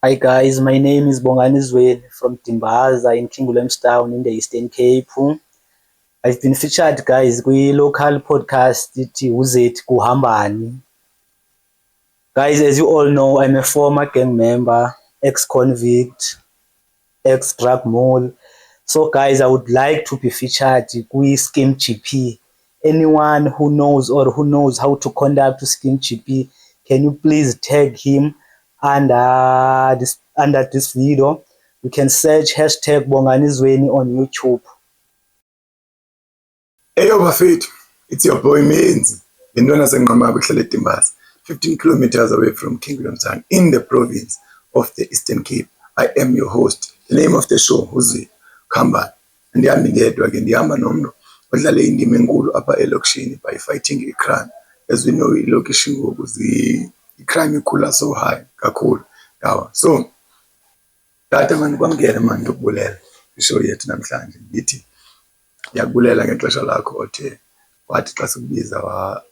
Hi guys, my name is Bongani Zweni from Dimbaza in King Williamstown in the Eastern Cape. I've been featured guys kwi-local podcast ithi uZethi Kuhambani. Guys, as you all know, I'm a former gang member, ex-convict, ex-drug mole. So guys, I would like to be featured kwi-Scheme GP. Anyone who knows how to conduct Scheme GP, can you please tag him under this video? You can search hashtag Bongani Zweni on YouTube. Eyo bafethu, it's your boy Menzi. Intwana senqamabe ehlala eDimbaza, 15 kilometers away from King Williamstown in the province of the Eastern Cape. I am your host. The name of the show uZethi Kuhambani. Ndihambi ngedwa ke ndihamba nomntu odlale indima enkulu apha elokishini by fighting i-crime. As we know, ilokishi ngoku i-crime ikhula so high kakhulu. Yawa. So tata mani kwamkele mani ndokubulela ishow yethu namhlanje ngithi yakubulela ngexesha lakho othe wathi xa sikubiza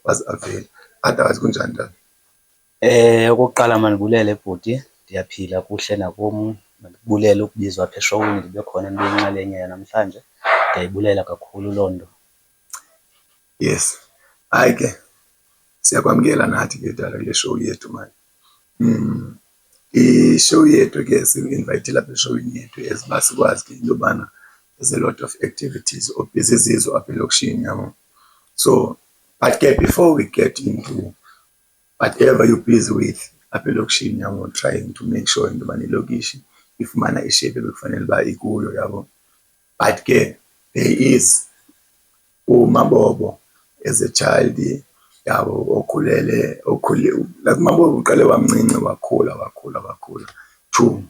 wazi-avail. Otherwise kunjani njani? Okokuqala mandibulele bhuti, ndiyaphila kuhle nakum. Mandibulele ukubizwa apha eshowini ndibe khona ndibe yinxalenye yanamhlanje. Ndiyayibulela kakhulu loo nto. Yes. Hayi ke siyakwamkela nathi ke dala kule show yethu mani. I-show yethu ke siku-invite lapha eshowini yethu as uba sikwazi ke into yobana there's a lot of activities or businesses apha elokishini yabo. So but ke before we get into whatever you're busy with apha elokishini yabo, trying to make sure into yobana ilokishi ifumana ishape ebekufanele uba ikuyo yabo. But ke there is uMabobo as a child yabo okhulele like uMabobo uqale wamncinci wakhula to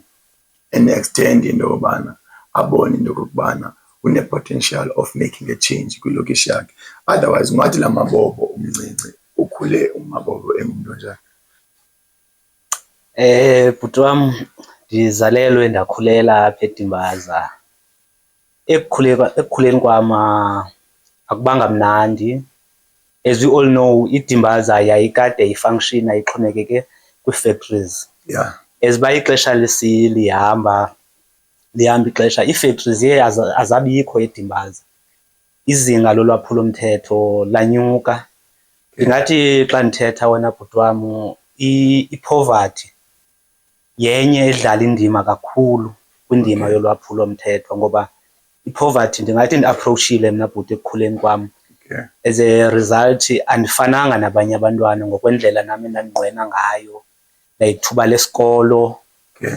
an extent into yobana abone into yokubana une-potential of making a change kwilokishi yakhe. Otherwise ungathi la Mabobo umncinci ukhule uMabobo engumntu njani? Bhuti wam, ndizalelwe ndakhulela apha eDimbaza. Ekukhuleni kwam akubanga mnandi. As we all know, iDimbaza yayikade ifunctiona ixhomekeke kwii-factories. Yeah. As uba ixesha lihamba ixesha, ii-factories ziye azabikho eDimbaza. Izinga lolwaphulomthetho lanyuka. Ndingathi xa ndithetha wena bhuti wam, i-poverty yenye edlala indima kakhulu kwindima yolwaphulomthetho, ngoba i-poverty ndingathi ndi-approachile mna bhuti ekukhuleni kwam. Okay. As a result andifananga nabanye abantwana ngokwendlela nami endandinqwena ngayo, like ithuba lesikolo. Okay.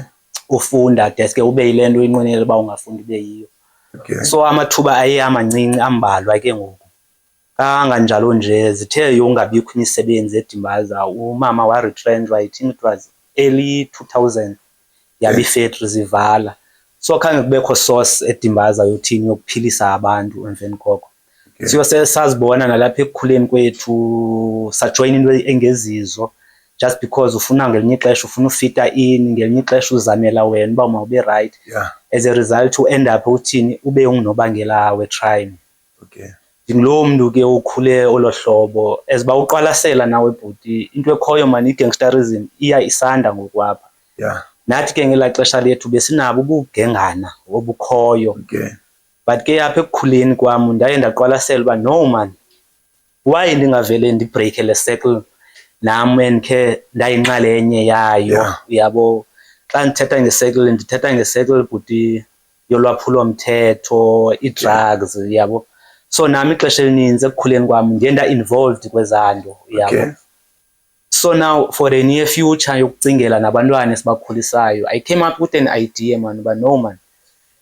Ufunda deske ube yile nto uyinqwenela uba ungafundi ube yiyo. Okay. So amathuba aye amancinci ambalwa ke ngoku. Kanganjalo nje zithe yongabikho imisebenzi eDimbaza, umama waretrenchwa, I think it was early 2000 yaba ii-factories zivala. So khange kubekho source eDimbaza yothini yokuphilisa abantu emveni koko. Okay. Siyo sazibona nalapha ekukhuleni kwethu sajoyina into engezizo just because ufuna ngelinye ixesha ufuna ufita in, ngelinye ixesha uzamela wena uba mawube right. Yeah. As a result u-end up uthini ube ungunobangela we-crime. Okay. Ndinguloo mntu ke ukhule olo hlobo. As uba uqwalasela nawe bhuti, into ekhoyo mani i-gangsterism iya isanda ngokwapha. Yeah. Nathi ke ngelaa xesha lethu besinabo ubugengana obukhoyo. Okay. But ke apha ekukhuleni kwam ndaye ndaqwalasela uba no man, why ndingavele ndibreake le circle nam endikhe ndayinxalenye yayo. Uyabo, xa ndithetha nge-circle ndithetha nge-circle bhuti yolwaphulomthetho, ii-drugs, uyabo. So nami ixesha elininzi ekukhuleni kwam ndiye nda-involved kwezaa nto, uyabo. Okay. So now for the near future yokucingela nabantwana esibakhulisayo, I came up with an idea man uba no man,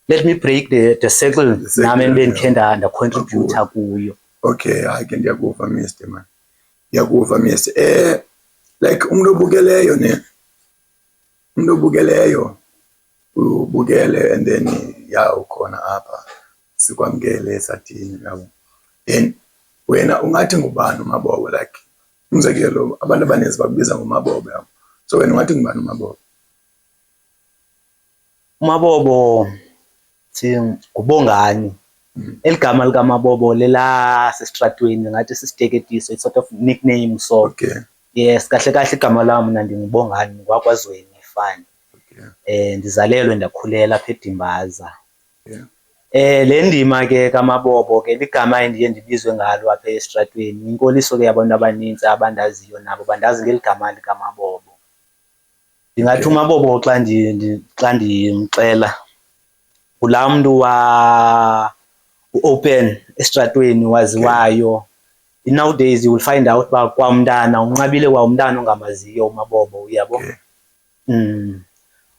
let me break the circle nami endibendikhe ndacontributor kuyo. Okay, hayi ke ndiyakuva Mr. man. Ndiyakuva Mr. Like umuntu obukeleyo ubukele and then ukhona apha sikwamkele sathini yabo. Then wena ungathi ngubani uMabobo? Like umzekelo abantu abaninzi bakubiza ngoMabobo yabo. So wena ungathi ngubani uMabobo? uMabobo ngubongani. Eligama likaMabobo lela sesitratweni ngathi sisiteketiso, it's sort of nickname. So Okay. yes, kahle kahle igama lami mna ndingubongani ngwakwaZweni ifani. Ndizalelwe ndakhulela apha eDimbaza. Yeah. Le ndima ke kaMabobo ke ligama endiye ndibizwe ngalo apha estratweni. Inkoliso ke yabantu abaninzi abandaziyo nabo bandazi ngeli gama likaMabobo. Ndingathi uMabobo xa ndimxela ngulaa mntu u-open estratweni waziwayo. Nowadays you will find out uba kwamntana unqabile kwamntana ongamaziyo uMabobo, uyabo.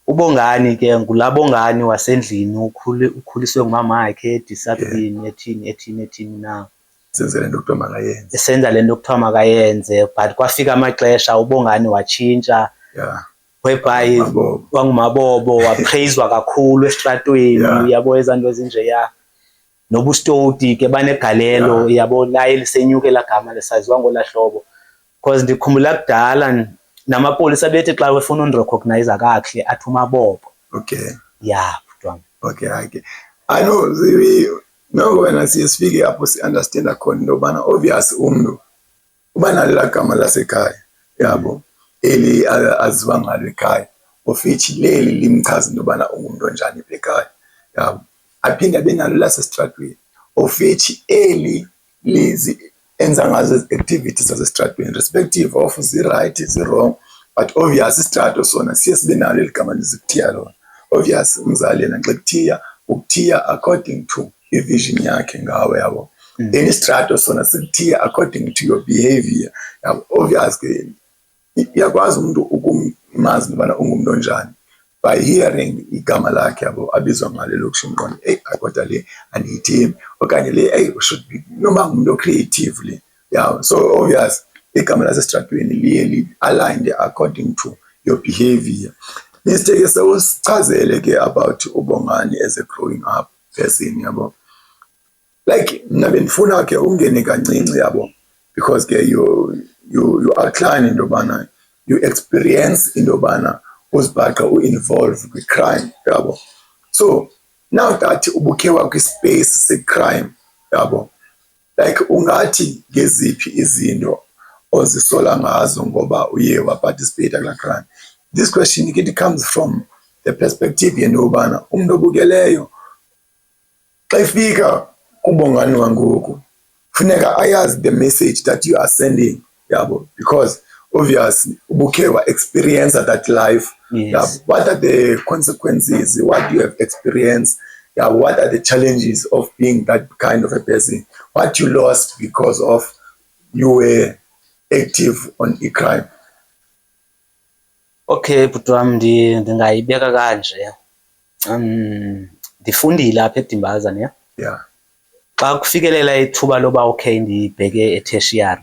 UBongani ke ngulaa Bongani wasendlini ukhuliswe ngumamakhe edisapline ethini na. Senza le nto kuthiwa makayenze. Esenza le nto kuthiwa makayenze, but kwafika amaxesha uBongani watshintsha. Whereby wanguMabobo wapraiswa kakhulu estratweni, uyabo, ezaa nto ezinjeya. Nobustoti ke banegalelo, uyabo, laye lisenyuke laa gama lisaziwa ngolaa hlobo. Because ndikhumbula kudala namapolisa bethi xa befuna undirecognize kakuhle athi uMabobo. Yeah, butwana. Okay. I know no wena siyesifike apho si-understand khona into yobana obvious umntu uba nalaa gama lasekhaya, yabo, eli aziwa ngalo ekhaya, of which leli limchaza into yobana ungumntu onjani apha ekhaya, yabo. Aphinde abe nalo lasestratweni, of which eli enza ngazo ezi-activities zasestratweni, respective of zi-right zi-wrong, but obvious istrato sona siye sibe nalo eli gama lizikuthiya lona. Obvious umzali yena xa kuthiya ukuthiya according to ivision yakhe ngawe, yabo. Then istrato sona sikuthiya according to your behavior, yabo. Obvious ke iyakwazi umuntu ukumazi nobana ungumntu onjani by hearing igama lakhe, yabo, abizwa ngalo elokishini qona, kodwa le andiyithembi, okanye le should be noma ngumuntu o-creatively, yeah. So obvious igama lasestratweni liye li-aligned according to your behavior. Mr. ke sewusichazele ke about uBongani as a growing up person, yabo. Like mna bendifuna ke ungene kancinci, yabo, because ke you outline into yobana you experience into yobana uzibhaqa u-involve kwi-crime, yabo. So now that ubukhe wakwi-space se-crime, yabo, like ungathi ngeziphi izinto ozisola ngazo ngoba uye waparticipate kulaa crime. This question it comes from the perspective yentobana umuntu obukeleyo xa ifika kuBongani wangoku funeka ayazi the message that you are sending, yabo, because obviously ubukhe wa-experience that life. Yes. What are the consequences? What do you have experienced? What are the challenges of being that kind of a person? What you lost because of you were active on a crime? Okay, bhuti wam, ndingayibeka kanje. Ndifundile apha eDimbaza, ne? Yeah. Xa kufikelela ithuba loba okay ndibheke e-tertiary,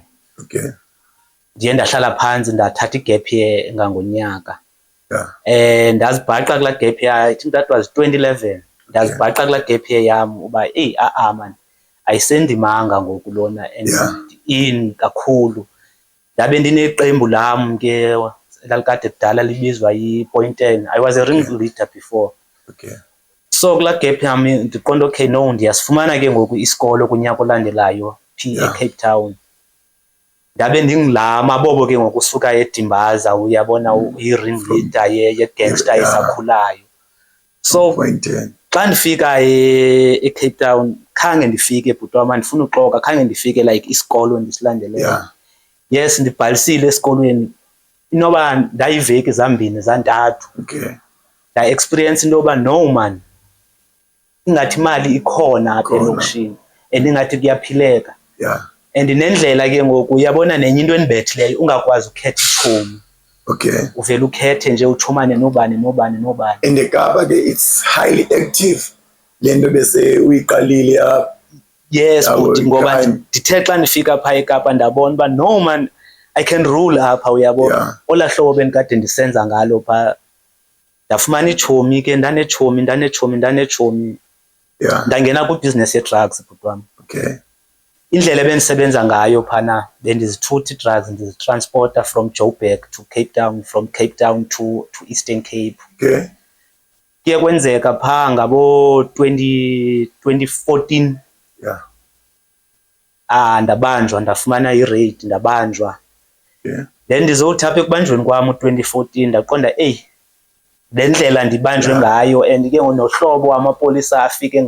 ndiye ndahlala phantsi ndathatha i-gap year engangonyaka. Ndazibhaqa kulaa gap year, I think that was 2011. Ndazibhaqa kulaa gap year yam uba man, ayisendimanga ngoku lona and in kakhulu. Ndabe ndineqembu lam ke elalikade kudala libizwa yi-Point 10. I was a ringleader before. So kulaa gap yam ndiqonda okay no, ndiyasifumana ke ngoku isikolo kunyaka olandelayo eCape Town. Ndabe ndingulaa Mabobo ke ngoku usuka eDimbaza, uyabona, uyi-ringleader ye-gangster esakhulayo. So xa ndifika eCape Town khange ndifike bhuti wam, andifuna uxoka, khange ndifike like isikolo ndisilandeleyo. Yes, ndibhalisile esikolweni inoba ndayiveki zambini zantathu. Nda-experience into yoba no man, ingathi imali ikhona apha elokishini and ingathi kuyaphileka. And nendlela ke ngoku uyabona nenye into endibethileyo ungakwazi ukhetha itshomi. Uvele ukhethe nje utshomane nobani. And eKapa ke it's highly active le nto bese uyiqalile apha. Yes, but ngoba ndithe xa ndifika phaa eKapa ndabona uba no man, I can rule apha, uyabo. Olaa hlobo bendikade ndisenza ngalo phaa. Ndafumana itshomi ke, ndanetshomi. Ndangena kwibhizinesi ye-drugs bhuti wam. Indlela ebendisebenza ngayo phana bendizithutha ii-drugs ndizitransporta from Joburg to Cape Town, from Cape Town to Eastern Cape. Kuye kwenzeka phaa ngabo 2014 ndabanjwa, ndafumana i-raid, ndabanjwa. Then ndizowuthi apha ekubanjweni kwam u-2014 ndaqonda le ndlela ndibanjwe ngayo, and ke nohlobo amapolisa afike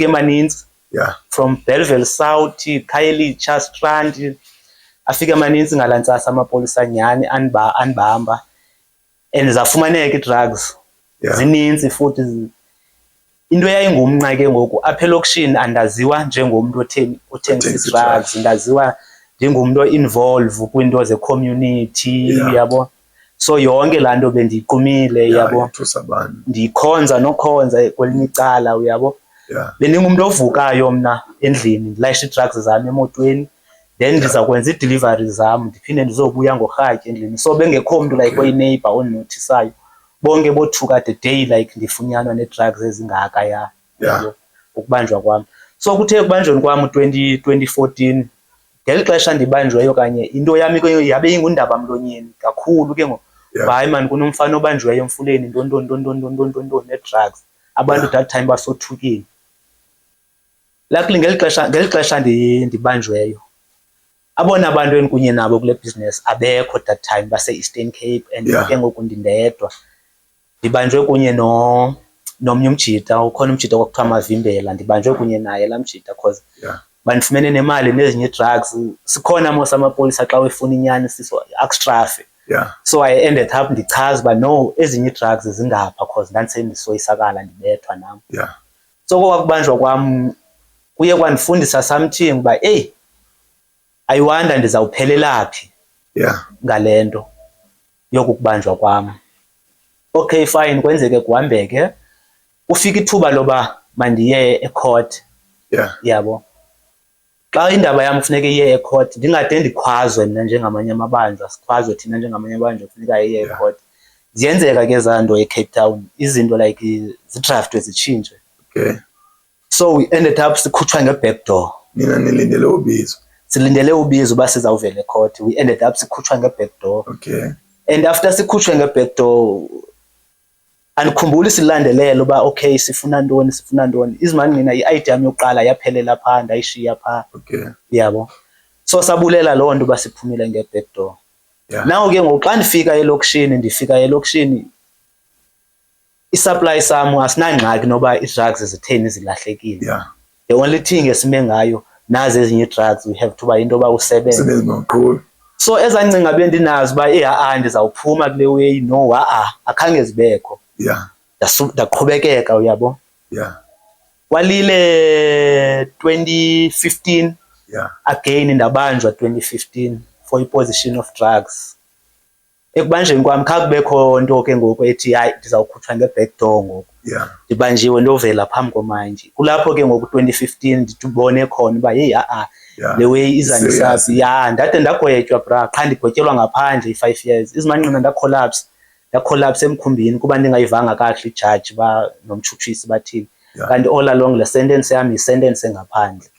emaninzi from Bellville South, Khayelitsha, Strand, afike emaninzi ngalantsasa amapolisa nyhani andibamba, and zafumaneka ii-drugs zininzi futhi. Into eyayingumnqa ke ngoku apha elokishini andaziwa njengomntu othengisa drugs, ndaziwa njengomntu o-involve kwiinto ze-community, yabo. So yonke laa nto bendiyiqumile, yabo, ndiyikhonza nokhonza kwelinye icala, uyabo. Bendingumntu ovukayo mna endlini ndilayishe ii-drugs zam emotweni, then ndiza kwenza ii-delivery zam ndiphinde ndizobuya ngorhatya endlini. So bengekho mntu like oyi-neighbour ondinothisayo, bonke bothuka the day like ndifunyanwa nee-drugs ezingaka yabo, ukubanjwa kwam. So kuthe ekubanjweni kwam 2014, ngeli xesha ndibanjweyo kanye into yam yabe ingundabamlonyeni kakhulu ke ngoku. Hayi man, kunomfana obanjweyo emfuleni ntontoni nee-drugs, abantu that time basothukile. Luckily ngeli xesha ndibanjweyo, abona abantu endikunye nabo kule business abekho that time, base-Eastern Cape, and ke ngoku ndindedwa. Ndibanjwe kunye nomnye umjita, ukhona umjita kwakuthiwa Mavimbela, ndibanjwe kunye naye laa mjita because bandifumene nemali nezinye drugs. Sikhona mos amapolisa xa wefuna inyani siso akustrafe. So I ended up ndichaza uba no, ezinye drugs zingapha because ndandisendisoyisakala ndibethwa nam. So kwakubanjwa kwam kuye kwandifundisa something uba I wonder ndizawuphelela phi ngale nto yokukubanjwa kwam. Okay fine, kwenzeke kuhambeke, ufika ithuba loba mandiye ecourt, yabo. Xa indaba yam kufuneka iye ecourt, ndingade ndikhwazwe mna njengamanye amabanjwa, sikhwazwe thina njengamanye amabanjwa kufuneka iye ecourt. Ziyenzeka ke ezaa nto eCape Town, izinto like zidraftwe zitshintshwe. So we ended up sikhutshwa nge-back door. Nina nilindele ubizwa? Silindele ubizwa uba sizawuvela ecourt. We ended up sikhutshwa nge-back door. And after sikhutshwe nge-back door, andikhumbuli silandelela uba okay sifuna ntoni. Izimani nina i-ID yam yokuqala yaphelela phaa, ndayishiya phaa, yabo. So sabulela loo nto uba siphumile nge-back door. Now ke ngoku xa ndifika elokishini, i-supply sam asinangxaki noba ii-drugs zitheni zilahlekile. The only thing esime ngayo, nazi ezinye ii-drugs, we have to uba into yoba usebenze. So ezancinga bendinazo uba ndizawuphuma kule way, no, akhange zibekho. Ndaqhubekeka, uyabo. Kwalile 2015, again ndabanjwa 2015 for i-possession of drugs. Ekubanjweni kwam khakubekho nto ke ngoku ethi hayi ndizawukhutshwa nge-back door ngoku. Ndibanjiwe ndovela phambi komantyi. Kulapho ke ngoku 2015 ndibone khona uba le way izandisaphi. Ndade ndagwetywa bra, qha ndigwetyelwa ngaphandle i-5 years. Izimanqina ndakolapse emkhumbini kuba ndingayivanga kakuhle ijaji nomtshutshisi bathini. Kanti all along le sentence yam yi-sentence engaphandle.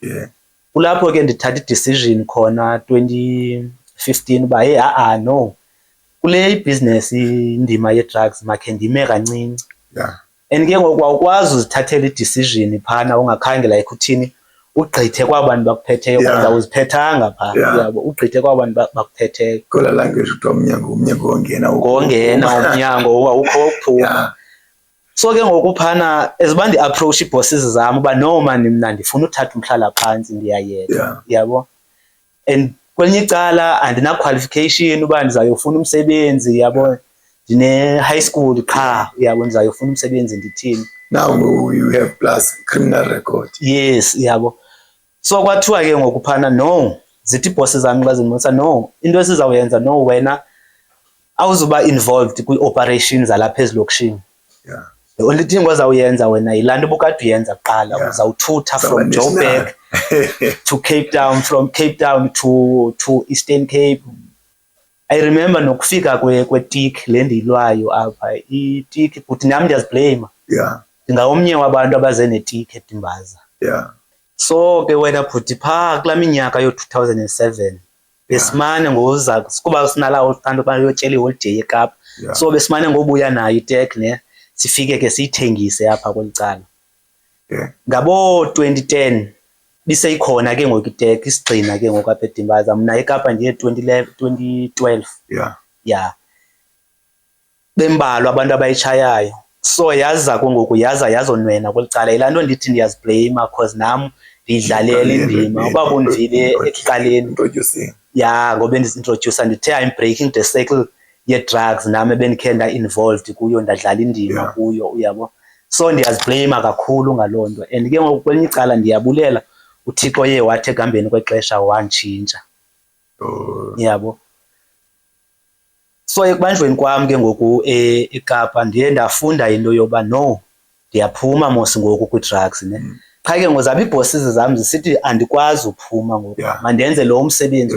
Kulapho ke ndithatha i-decision khona 2015 uba no, kule ibhizinesi indima ye-drugs makhe ndime kancinci. And ke ngoku awukwazi uzithathela i-decision phana ungakhange like uthini, ugqithe kwabantu bakuphetheyo kodwa awuziphethanga phaa, yabo. Ugqithe kwabantu bakuphetheyo. Kola language kuthiwa umnyango wongena umnyango awukho wokuphuma. So ke ngoku phana as uba ndi-approach ii-bosses zam uba no man, mna ndifuna uthatha umhlalaphantsi ndiyayeka, yabo. And kwelinye icala andina-qualification uba ndizayofuna umsebenzi, yabo. Ndine-high school qha, yabo, ndizayofuna umsebenzi ndithini. Now you have plus criminal record. Yes, yabo. So kwathiwa ke ngoku phana no, zithi iibhossi zam xa zindibonisa no, into esizawuyenza no, wena awuzuba involved kwii-operations zalapha ezilokishini. The only thing ozawuyenza wena yilaa nto ubukade uyenza kuqala, uzawuthutha from Joburg to Cape Town, from Cape Town to Eastern Cape. I remember nokufika kwetik le ndiyilwayo apha, itik but nam ndiyazibleyima. Ndingawomnye wabantu abaze netik eDimbaza. So ke wena bhuti phaa kulaa minyaka yoo-2007 besimane ngoza kuba sinalaa nto bayotyela iholideyi eKapa. So besimane ngobuya nayo itek sifike ke siyithengise apha kweli cala. Ngabo-2010 biseyikhona ke ngoku itek isigxina ke ngoku apha eDimbaza, mna eKapa ndiye 2012. bembalwa abantu abayitshayayo. So yaza ngoku yazonwena kwelicala. Yilaa nto ndithi ndiyaziblame cause nam ndiyidlalela indima. Uba bundivile ekuqaleni ngoba ndizintroducer ndithe I'm breaking the cycle ye-drugs nami ebendikhe nda-involved kuyo, ndadlala indima kuyo, uyabo. So ndiyaziblame kakhulu ngaloo nto, and ke ngoku kwelinye icala ndiyabulela uThixo ye wathi ekuhambeni kwexesha wanditshintsha, yabo. So ekubanjweni kwam ke ngoku eKapa ndiye ndafunda into yoba no, ndiyaphuma mos ngoku kwi-drugs ne. Qha ke ngoku zabe ii-bosses zam zisithi andikwazi uphuma ngoku, mandenze lo msebenzi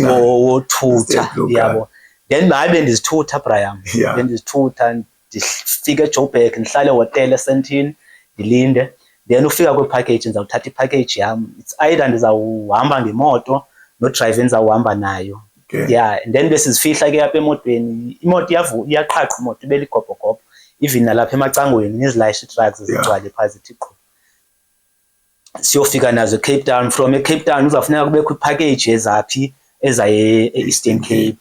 wothutha, yabo. Then hayi bendizithutha Brian, bendizithutha ndifike eJoburg ndihlale ehotele eSandton ndilinde, then ufika kwepackage ndizawuthatha ipackage yam. It's either ndizawuhamba ngemoto nodrayiva endizawuhamba nayo. And then besizifihla ke apha emotweni, imoto iyaqhaqa, imoto ibeligobhogobho, even nalapha emacangweni nizilayisha ii-drugs zigcwale phaa zithi qho. Siyofika nazo eCape Town. From eCape Town kuzawufuneka kubekho ipackage ezaphi eza e-Eastern Cape.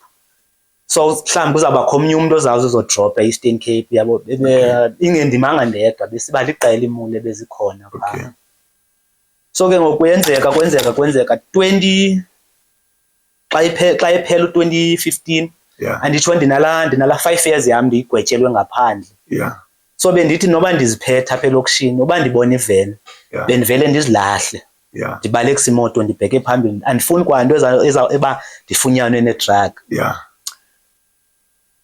So mhlawumbi kuzawubakho omnye umntu ozawuzodropha e-Eastern Cape, yabo. Ingendimanga ndedwa, besiba liqela imuli ebezikhona phaa. So ke ngoku kwenzeka 20 xa iphela u-2015 anditsho ndinala 5 years yam ndiyigwetyelwe ngaphandle. So bendithi noba ndiziphethe apha elokishini, noba ndibona iveni bendivele ndizilahle, ndibalekise imoto ndibheke phambili. Andifuni kwanto eba ndifunyanwe ne-drug.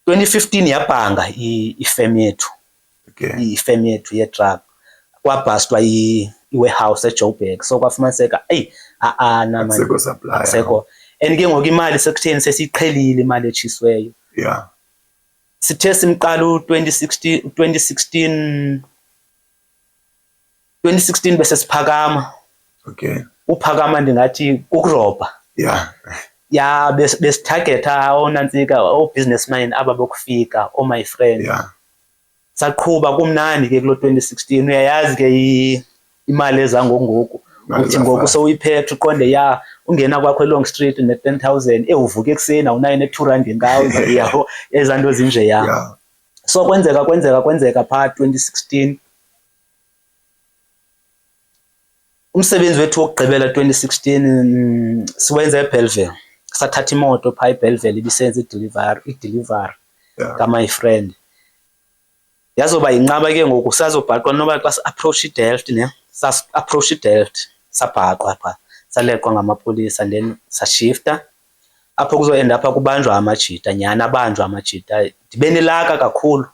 2015 yabhanga ifem yethu, ifem yethu ye-drug. Kwabhastwa i-warehouse eJoburg. So kwafumaniseka asekho. And ke ngoku imali sekutheni sesiyiqhelile imali etshisweyo. Sithe simqala u-2016 besesiphakama. Uphakama ndingathi kukurobha. Besithagetha oonantsika, oo-businessmen aba bokufika, my friend. Saqhuba kumnandi ke kulo 2016. Uyayazi ke imali ezangoku uthi ngoku sowuyiphethe uqonde ungena kwakho eLong Street ne-10,000 uvuka ekuseni awunayo ne-2 ngawo, yabo, ezaa nto zinje. So kwenzeka phaa 2016. Umsebenzi wethu wokugqibela 2016 siwenza eBellville. Sathatha imoto phaa eBellville ibisenza i-delivery ka-my friend. Yazoba yinqaba ke ngoku sazobhaqwa noba xa si-approach iDelft ne, sa-approach iDelft sabhaqwa phaa, saleqwa ngamapolisa, and then sashifta apho kuzoenda apha kubanjwa amajita. Nyhani abanjwa amajita. Ndibe nelaka kakhulu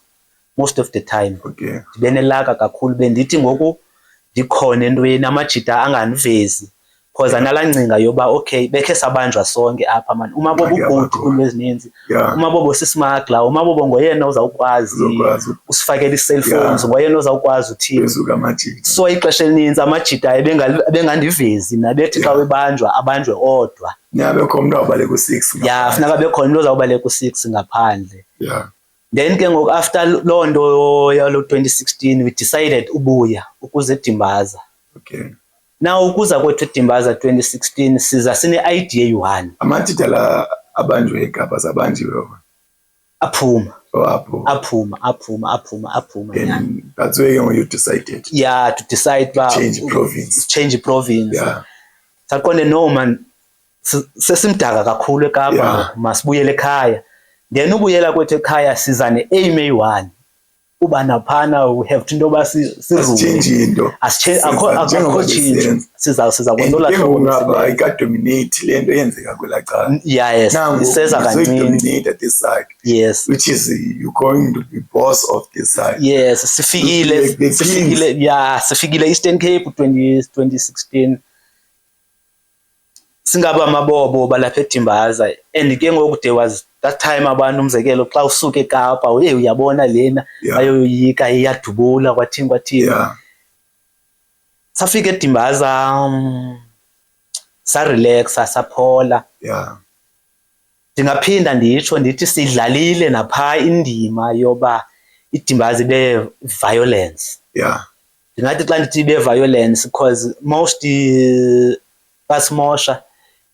most of the time, ndibe nelaka kakhulu. Bendithi ngoku ndikhona entweni amajita anganivezi, because analaa ngcinga yoba okay bekhe sabanjwa sonke apha mani. Umabobo ubhuti kwiinto ezininzi, umabobo sismagla, umabobo ngoyena uzawukwazi usifakela ii-cellphones, ngoyena uzawukwazi uthini. So ixesha elininzi amajita ebengandivezi mna, bethi xa webanjwa abanjwe odwa. Bekho umntu awubaleka u-6. Funeka bekhona umntu ozawubaleka u-6 ngaphandle. Then ke ngoku after loo nto yalo 2016 we decided ubuya ukuze eDimbaza. Now ukuza kwethu eDimbaza 2016 siza sine-idea eyi-1. Amajita la abanjwe eKapa sabanjiwe aphuma. And that's where you decided. To decide change province. Saqonde no man, sesimdaka kakhulu eKapa, masibuyele ekhaya. Then ubuyela kwethu ekhaya siza ne-aim eyi-1. Uba naphana we have to ntoba akho tshintsho, siza kwentola hlobo ayikadominate le nto yenzeka kwelaa cala. Iseza kancinci. Yes, which is you going to be boss of this side. Yes, sifikile Eastern Cape 2016. Singaba mabobo balapha eDimbaza, and ke ngoku there was that time abantu umzekelo xa usuke eKapa uyabona lena ayoyika iyadubula kwathini. Safika eDimbaza sarelaxa saphola. Ndingaphinda nditsho ndithi sidlalile naphaa indima yoba iDimbaza ibe violence. Ndingathi xa ndithi ibe violence because most basimosha.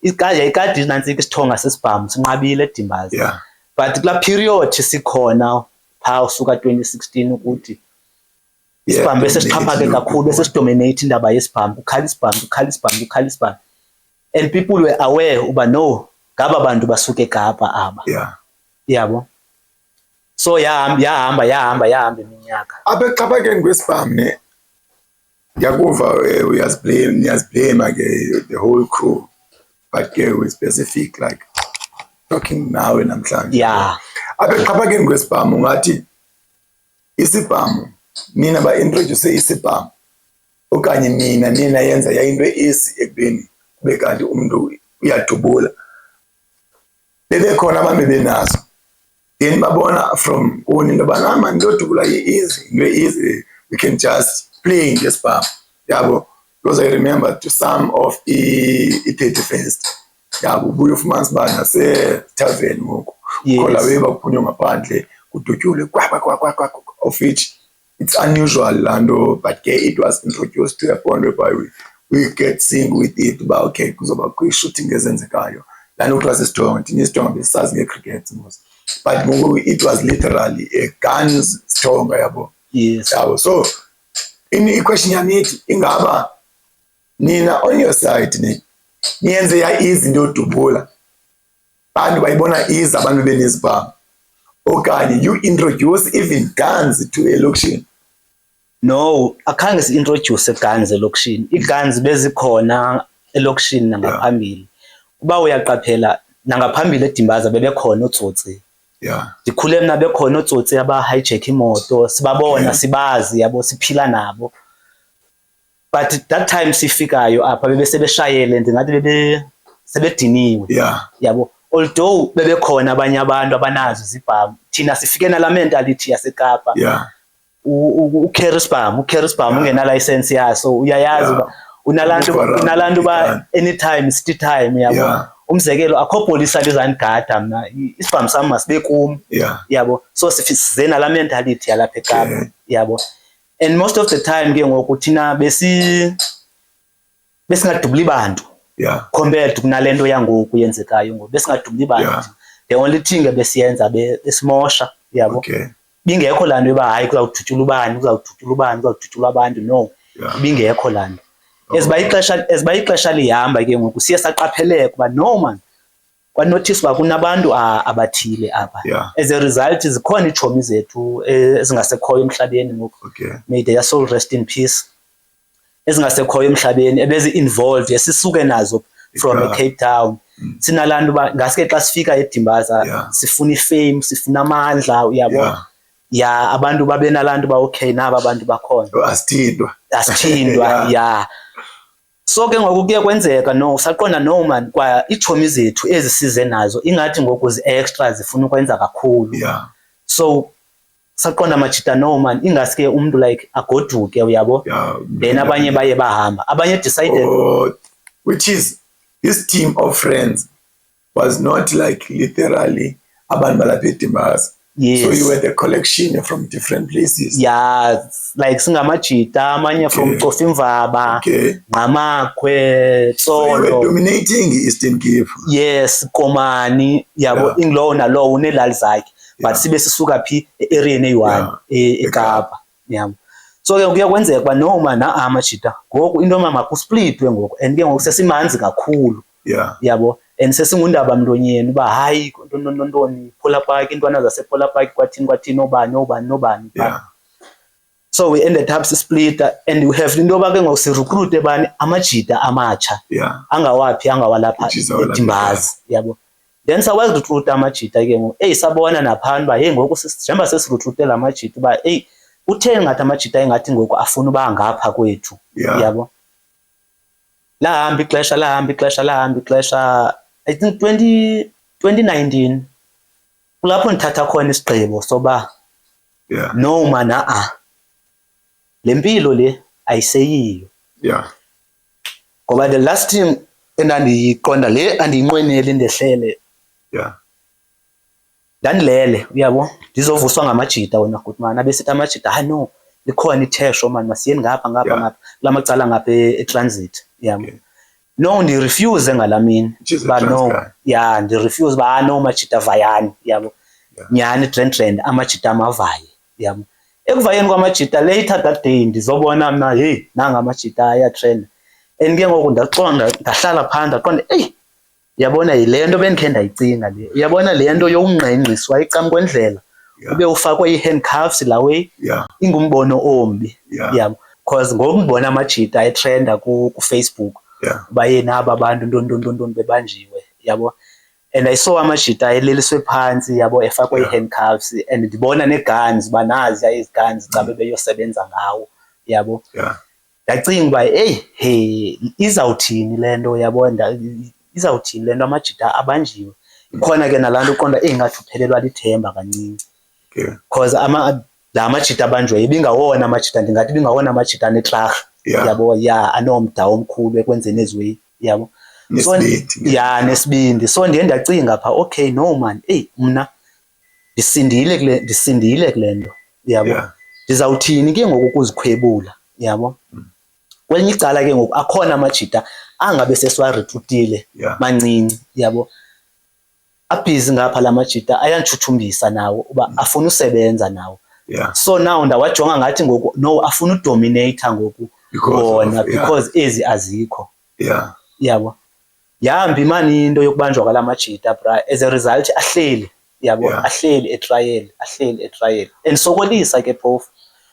Ikadi nantsika isithonga sesibhamu sinqabile eDimbaza. but kula period sikhona pha usuka 2016 ukuthi isibhamu besesixhaphake kakhulu besesidominate indaba yesibhamu ukhala isibhamu and people were aware uba no ngaba bantu basuke eKapa aba yabo so yahamba iminyaka apha ekuxhaphakeni kwesibhamu ne yakuva uyazblame ke the whole crew but ke we specific like talking nawe namhlanje apha ekuxhaphakeni kwesibhamu ngathi isibhamu nina ba-introduce isibhamu okanye nina yenza yayinto easy ekubeni kube kanti umuntu uyadubula bebekhona abantu bebenazo then babona from kuni into yobana mani into yodubula easy we can just play ngesibhamu yabo because I remember to some of i-31st yabo ubuye ufumane uba nasethaveni ngoku ukhola webaphunywa ngaphandle kudutyule of which it's unusual lando but it was introduced to a point whereby we get sing with it about okay kuzoba kwi-shooting ezenzekayo lando it was isijongo thina isijongo besisazi nge-cricket but ngoku it was literally a guns sijongo yabo yabo so i-question yami ithi ingaba nina on your side niyenze ya-easy into yodubula bantu bayibona easy abantu benezibhamu okanye you introduce even guns to elokishini no akhange si-introduce guns elokishini i-guns bezikhona elokishini nangaphambili uba uyaqaphela nangaphambili eDimbaza bebekhona otsotsi ndikhule mna bekhona otsotsi aba-hijack imoto sibabona sibazi yabo siphila nabo but that time sifikayo apha bebesebeshayele ndingathi sebediniwe yabo although bebekhona abanye abantu abanazo izibhamu thina sifike nala mentality yaseKapa ucarry isibhamu ungenalayisensi yaso uyayazi uba unalantu ba anytime city time yabo umzekelo akho polisa lizandigada mna isibhamu sami masibe kum yabo so size nala mentality yalapha eKapa yabo and most of the time ke ngoku thina besingadubuli bantu compared kunalento yangoku yenzekayo ngoku besingadubuli bantu the only thing besiyenza besimosha yabo bingekho laa nto yoba hayi kuzawudutyulwa kuzawudutyulwa abantu no bingekho laa nto eziba ixesha lihamba ke ngoku siye saqapheleka uba no man kwanothisa uba kunabantu abathile apha as a result zikhona iitshomi zethu ezingasekhoyo emhlabeni ngoku may their soul rest in peace ezingasekhoyo emhlabeni ebezi-involved esisuke nazo from eCape Town sinalaa nto uba ngaske xa sifika eDimbaza sifuna ifame sifuna amandla uyabo abantu babe nalaa nto uba okay naba abantu bakhona asithindwa so ke ngoku kuye kwenzeka no saqonda no man kwa iitshomi zethu ezisize nazo ingathi ngoku zi-extra zifuna ukwenza kakhulu so saqonda Majita no man ingaske umntu like agoduke uyabo then abanye baye bahamba abanye decided which is this team of friends was not like literally abantu balapha eDimbaza. So you were the collection from different places. Like singamajita amanye from Cofimvaba, Ngqamakwe, Tsolo. So you were dominating Eastern Cape. Yes, Komani, yabo inglow na law unelali zakhe. But sibe sisuka phi area eyi-1 eKapa. Yabo. So ke kuya kwenzeka ba noma na amajita. Ngoku into mama kusplitwe ngoku and ke ngoku sesimanzi kakhulu. Yabo. And sesingundaba mlonyeni uba hayi ntoni Phola Park intwana zasePhola Park kwathini obani. So we ended up split and we have into yoba ke ngoku si-recruit bani amajita amatsha angawaphi angawalapha eDimbaza yabo. Then sakwazi recruit amajita ke ngoku sabona naphana uba hey ngoku njengoba sesirecruitela amajita uba hey utheni ngathi amajita engathi ngoku afuna uba ngapha kwethu yabo. Lahamba ixesha I think 2019 kulapho ndithatha khona isigqibo soba no man le mpilo le ayiseyiyo ngoba the last thing endandiyiqonda le andiyinqweneli ndehlele ndandilele uyabo ndizovuswa ngamajita wena gutman abesithi amajita hayi no likhona ithesho mani masiyeni ngapha kula macala ngapha etransit yabo. No ndirefuse ngalamini but no ndirefuse ba no majita vayani yabo nyani trend amajita amavaye yabo. Ekuvayeni kwamajita later that day ndizobona mna hey nanga amajita aya trend and ke ngoku ndaqonda ndahlala phandle ndaqonda yabona yile nto bendikhe ndayicinga le uyabona le nto yokungqengqiswa icam kwendlela ube ufakwe i-handcuffs la way ingumbono ombi yabo because ngoku ngibona amajita etrenda ku-Facebook uba yena aba bantu ntontontoni bebanjiwe yabo and I saw amajita eleliswe phansi yabo efakwe i-handcuffs and ndibona nee-guns uba naziya ezi guns xa bebeyosebenza ngawo yabo ndacinga uba hey izawuthini le nto yabo izawuthini le nto amajita abanjiwe khona ke nalaa nto uqonda ingathi uphelelwa lithemba kancinci because la majita abanjweyo ibingawona amajita ndingathi ibingawona amajita anetrarha yabo anomda omkhulu ekwenzeni eziweyi yabo nesibindi so ndiye ndacinga phaa okay no man mna ndisindile kule nto yabo ndizawuthini ke ngoku ukuzikhwebula yabo kwelinye icala ke ngoku akhona amajita angabe sesiwarekrutile mancinci yabo abhizi ngapha la majita ayantshuthumbisa nawo uba afuna usebenza nawo so now ndawajonga ngathi ngoku no afuna udominator ngoku wona because ezi azikho yabo yambi mani into yokubanjwa kwala majita bra as a result ahleli yabo ahleli etrial and sokolisa ke phofu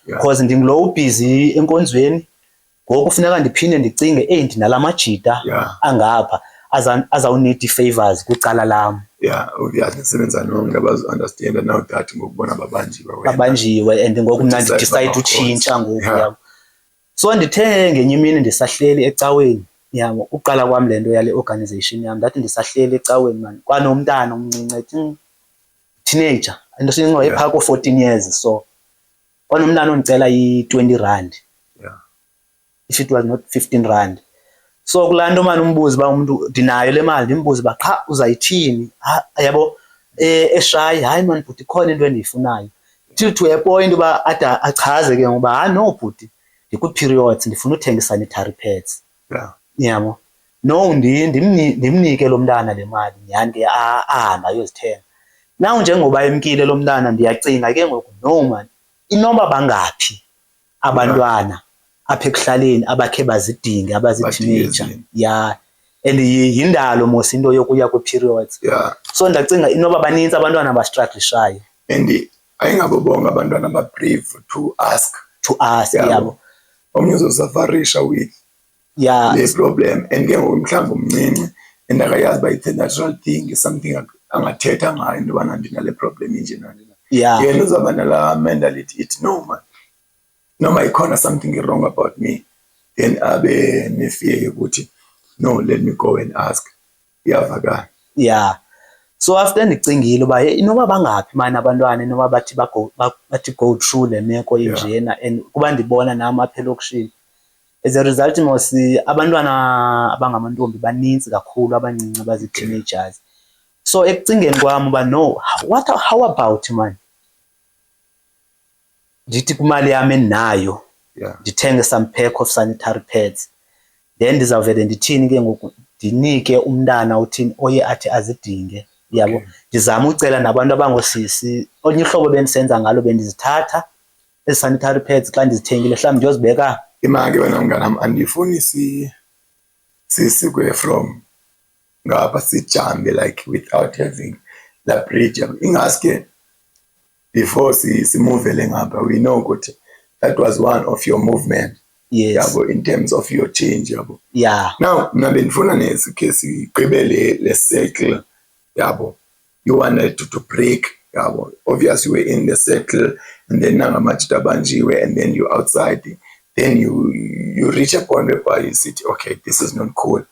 because ndingulo ubhizi enkonzweni ngoku kufuneka ndiphinde ndicinge ndinala majita angapha azawunida ii-favors kwicala lam sebenza nonke abazi-understanda now that ngokubona babanjiwe and ngoku mna ndidicide utshintsha ngoku yabo so ndithe ngenye imini ndisahleli ecaweni yabo uqala kwam le nto yale organization yam ndathi ndisahleli ecaweni mani kwanomntana omncinci teenager into sincinci phaa ko-14 years so kwanomntana ondicela i-20 rand if it was not 15 rand so kulaa nto mani umbuzi uba umntu ndinayo le mali ndimbuze uba qha uzayithini yabo eshayi hayi mani bhuti ikhona into endiyifunayo till to a point uba ade achaze ke ngoba no bhuti ndikwi-periods ndifuna uthenga i-sanitary pads yabo no ndimnike lo mntana le mali nyhani ke ahambe ayozithenga naw njengoba emkile lo mntana ndiyacinga ke ngoku no mani inoba bangaphi abantwana apha ekuhlaleni abakhe bazidinge abazi-teenager and yindalo mos into yokuya kwi-periods so ndacinga inoba banintsi abantwana abastruglishayo and ayingabo bonke abantwana ababrave to ask yabo omnye uzosafarisha with le problem and ke ngoku mhlawumbi umncinci and akayazi uba it's a natural thing something angathetha ngayo into yobana ndinale problem inje nalena yena uzawuba nalaa mentality it no man noma ikhona something wrong about me then abe nefear yokuthi no let me go and ask iyavakala so after ndicingile uba inoba bangaphi mani abantwana inoba bathi go through le meko injena and kuba ndibona nam apha elokishini as a result mos abantwana abangamantombi baninzi kakhulu abancinci abazi-teenagers so ekucingeni kwam uba no how about man ndithi kwimali yam endinayo ndithenge some pack of sanitary pads then ndizawuvele ndithini ke ngoku ndinike umntana uthini oye athi azidinge yabo ndizama ucela nabantu abangoosisi olunye uhlobo bendisenza ngalo bendizithatha ezi sanitary pads xa ndizithengile mhlawumbi ndiyozibeka imake wena mnganam andifuni sikwe from ngapha sijambe like without having the bridge ingaske before simuvele ngapha we know ukuthi that was one of your movement yabo in terms of your change yabo now mna bendifuna nesikhe sigqibele le circle yabo you wanted to break yabo obviously you were in the circle and then nangamajita abanjiwe and then you outside then you reach a point where you see okay this is not cool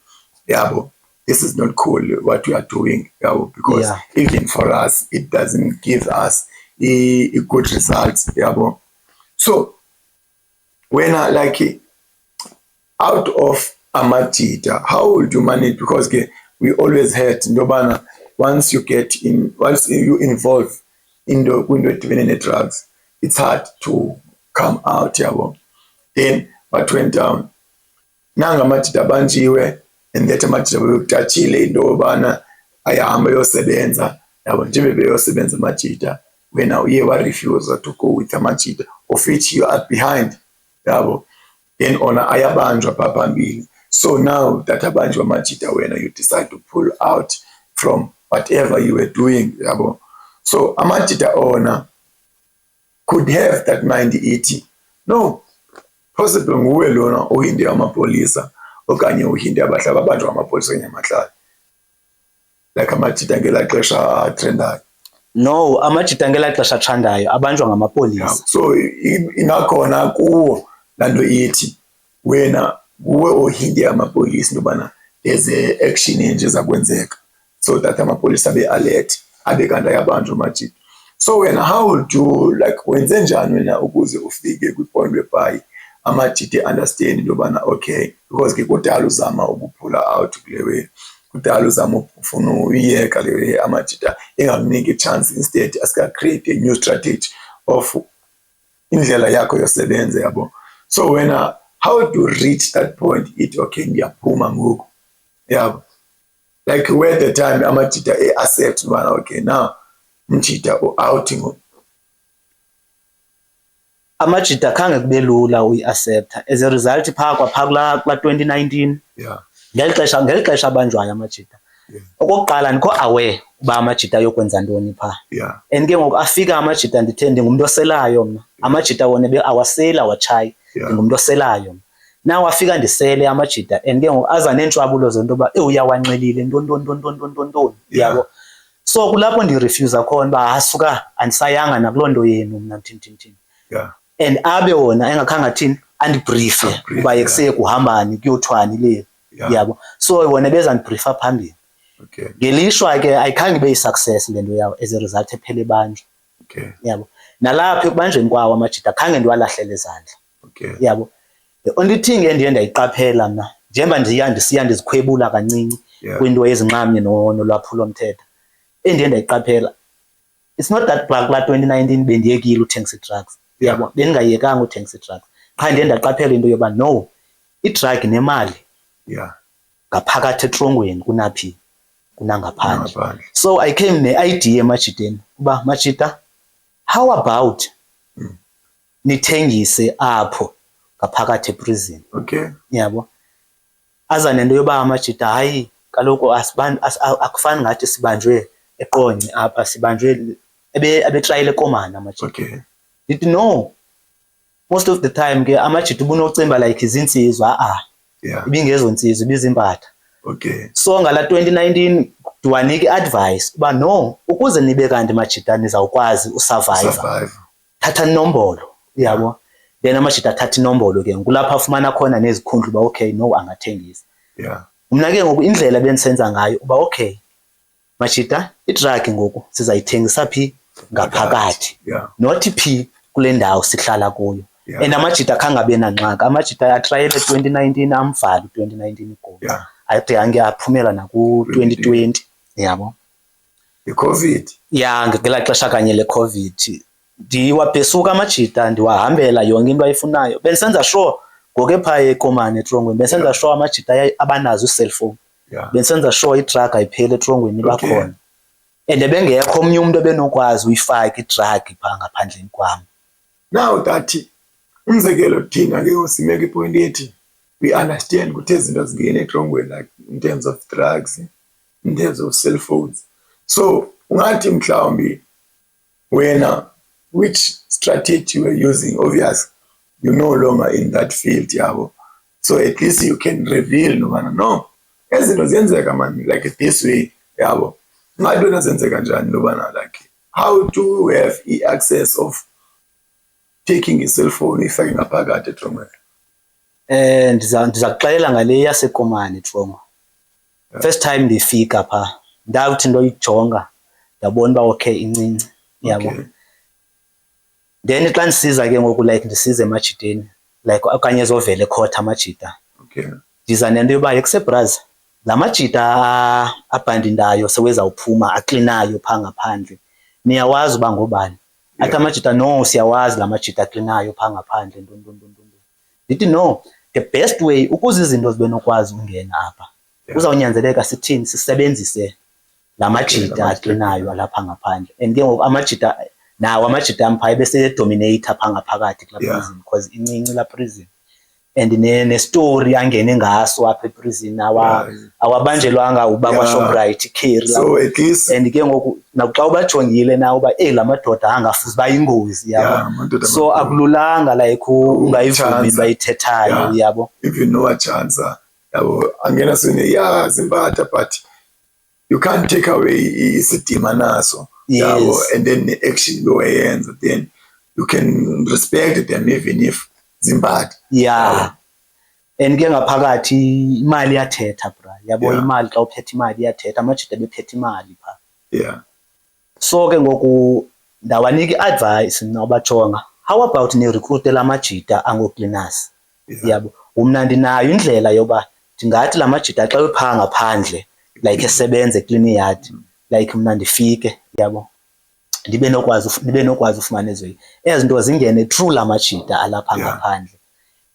yabo this is not cool what we are doing yabo because even for us it doesn't give us a good results yabo so when I like out of amajita how would you manage because we always heard ndobana once you involve in the window even drugs it's hard to come out yabo then what went down nanga amajita abanjiwe and that amajita bekuthatshile into yobana ayahamba yosebenza yabo njengoba beyosebenza amajita wena uye wa-refuse to go with amajita of which you are behind yabo then ona ayabanjwa pha phambili. So now that abanjwa amajita wena you decide to pull out from whatever you were doing yabo. So amajita ona could have that mind ithi no possible nguwe lona uhinde amapolisa okanye uhinde abahlaba abanjwa amapolisa enyamahlala like amajita ngelaa xesha trendayo. No, amajita ngelaa xesha athandayo abanjwa ngamapolisa. So ingakhona kuwo laa nto ithi wena nguwe ohinde amapolisa into yobana there's a action enje eza kwenzeka so that amapolisa abe-alert abe kanti ayabanjwa amajita. So wena how would you like wenze njani wena ukuze ufike kwipoint whereby amajita understand into yobana okay because ke kudala uzama ukuphula out kule way kudala uzama ufuna uyiyeka le way amajita engakuniki chance instead asika create a new strategy of indlela yakho yosebenza yabo. So wena how do you reach that point it okay ndiyaphuma ngoku yabo like where the time amajita accept ubana okay now mjita outing amajita khange kube lula uyi-accepta as a result phaa kula 2019 ngeli xesha abanjwayo amajita okokuqala ndikho aware uba amajita ayokwenza ntoni phaa and ke ngoku afika amajita ndithe ndingumntu oselayo mna amajita wona awaseli awatshayi ndingumntu oselayo mna naw afika ndisele amajita and ke ngoku aza neentshwabulo zento yoba uyawanxelile ntontoni yabo. So kulapho ndirefyuza khona uba asuka andisayanga nakuloo nto yenu mna mthini and abe wona engakhange athini andibrife uba yekuseye kuhambani kuyothwani le yabo. So wona bezandibrifa phambili ngelishwa ke ayikhange ibe yi-success le nto yawo as a result ephele banjwa yabo. Nalapha ekubanjweni kwawo amajita khange ndiwalahlele ezandla yabo. The only thing endiye ndayiqaphela mna njengoba ndisiya ndizikhwebula kancinci kwinto ezinxamnye nolwaphulomthetho endiye ndayiqaphela it's not that kula 2019 bendiyekile uthengisa i-drugs yabo bendingayekanga uthengisa i-drugs qha ndiye ndaqaphela into yoba no i-drug nemali ngaphakathi etrongweni kunaphi kunangaphandle. So I came ne-idea emajiteni uba majita how about nithengise apho ngaphakathi eprison yabo aza nento yoba amajita hayi kaloku akufani ngathi sibanjwe eqonce apha sibanjwe abetrayile ekomana amajita. Ndithi no most of the time ke amajita ubunocimba like izinsizwa ibingezo nsizwa ibizimpatha. So ngala 2019 ndiwanike advice uba no ukuze nibe kanti majita nizawukwazi usurvive thatha inombolo yabo then amajita athatha inombolo ke kulapha afumana khona nezikhundla uba okay no angathengisa. Mna ke ngoku indlela bendisenza ngayo uba okay majita i-drug ngoku sizayithengisa phi ngaphakathi not phi kule ndawo sihlala kuyo and amajita khange abe nangxaki amajita atrayele 2019 amvala 2019 igoli ade ange aphumela naku-2020 yabo i-COVID ngelaa xesha kanye le-COVID ndiwabhesuka amajita ndiwahambela yonke into ayifunayo bendisenza sure ngoku ephaa ekomane etrongweni bendisenza sure amajita abanazo i-cellphone bendisenza sure i-drug ayipheli etrongweni bakhona and bengekho omnye umntu ebenokwazi uyifaka i-drug phaa ngaphandleni kwam. Now that umzekelo thina ke simeke ipoint ethi we understand ukuthi izinto zingene etrongweni like in terms of drugs in terms of cell phones. So ungathi mhlawumbi wena which strategy you were using obvious you're no longer in that field yabo so at least you can reveal no ezinto ziyenzeka man like this way yabo ngathi wena zenzeka njani nobana like how do we have access of taking a cell phone ifake ngaphakathi etrongweni? Ndiza kuxelela ngale yasekomane eTrongo. First time ndifika phaa ndawuthi ndoyijonga ndabona uba okay incinci yabo. Then xa ndisiza ke ngoku like ndisize emajiteni like okanye ezovela ekhotha amajita ndiza nento yoba yekusebraz la majita abhandindayo sewezawuphuma aklinayo phaa ngaphandle niyawazi uba ngobani athi amajita no siyawazi la majita aklinayo phaa ngaphandle ndithi no the best way ukuze izinto zibe nokwazi ungena apha uzawunyanzeleka sithini sisebenzise lamajita aqinayo lapha ngaphandle. And ke ngoku amajita nawo amajita amphaye bese dominate apha ngaphakathi kula prison because incinci la prison. And ne story angene ngaso apha eprison awabanjelwanga uba kwa Shoprite Carry so at least and ke ngoku naxa ubajongile na uba lamadoda angafuzi bayingozi yabo. So akululanga like ungayivumi bayithethayo yabo. If you know a chance yabo angena sene Zimbabwe but you can't take away isidima naso yabo and then the action loyenza then you can respect them even if Zimbabwe and ke ngaphakathi imali iyathetha bra yabo imali xa uphethe imali iyathetha amajita bephethe imali pha so ke ngoku ndawanika advice nabajonga how about ni recruit lamajita ango cleaners yabo umna ndinayo indlela yoba ndingathi lamajita xa epha ngaphandle like esebenze clean yard like mna ndifike yabo ndibe nokwazi ufumana ezinto zingene through lamajita alapha ngaphandle.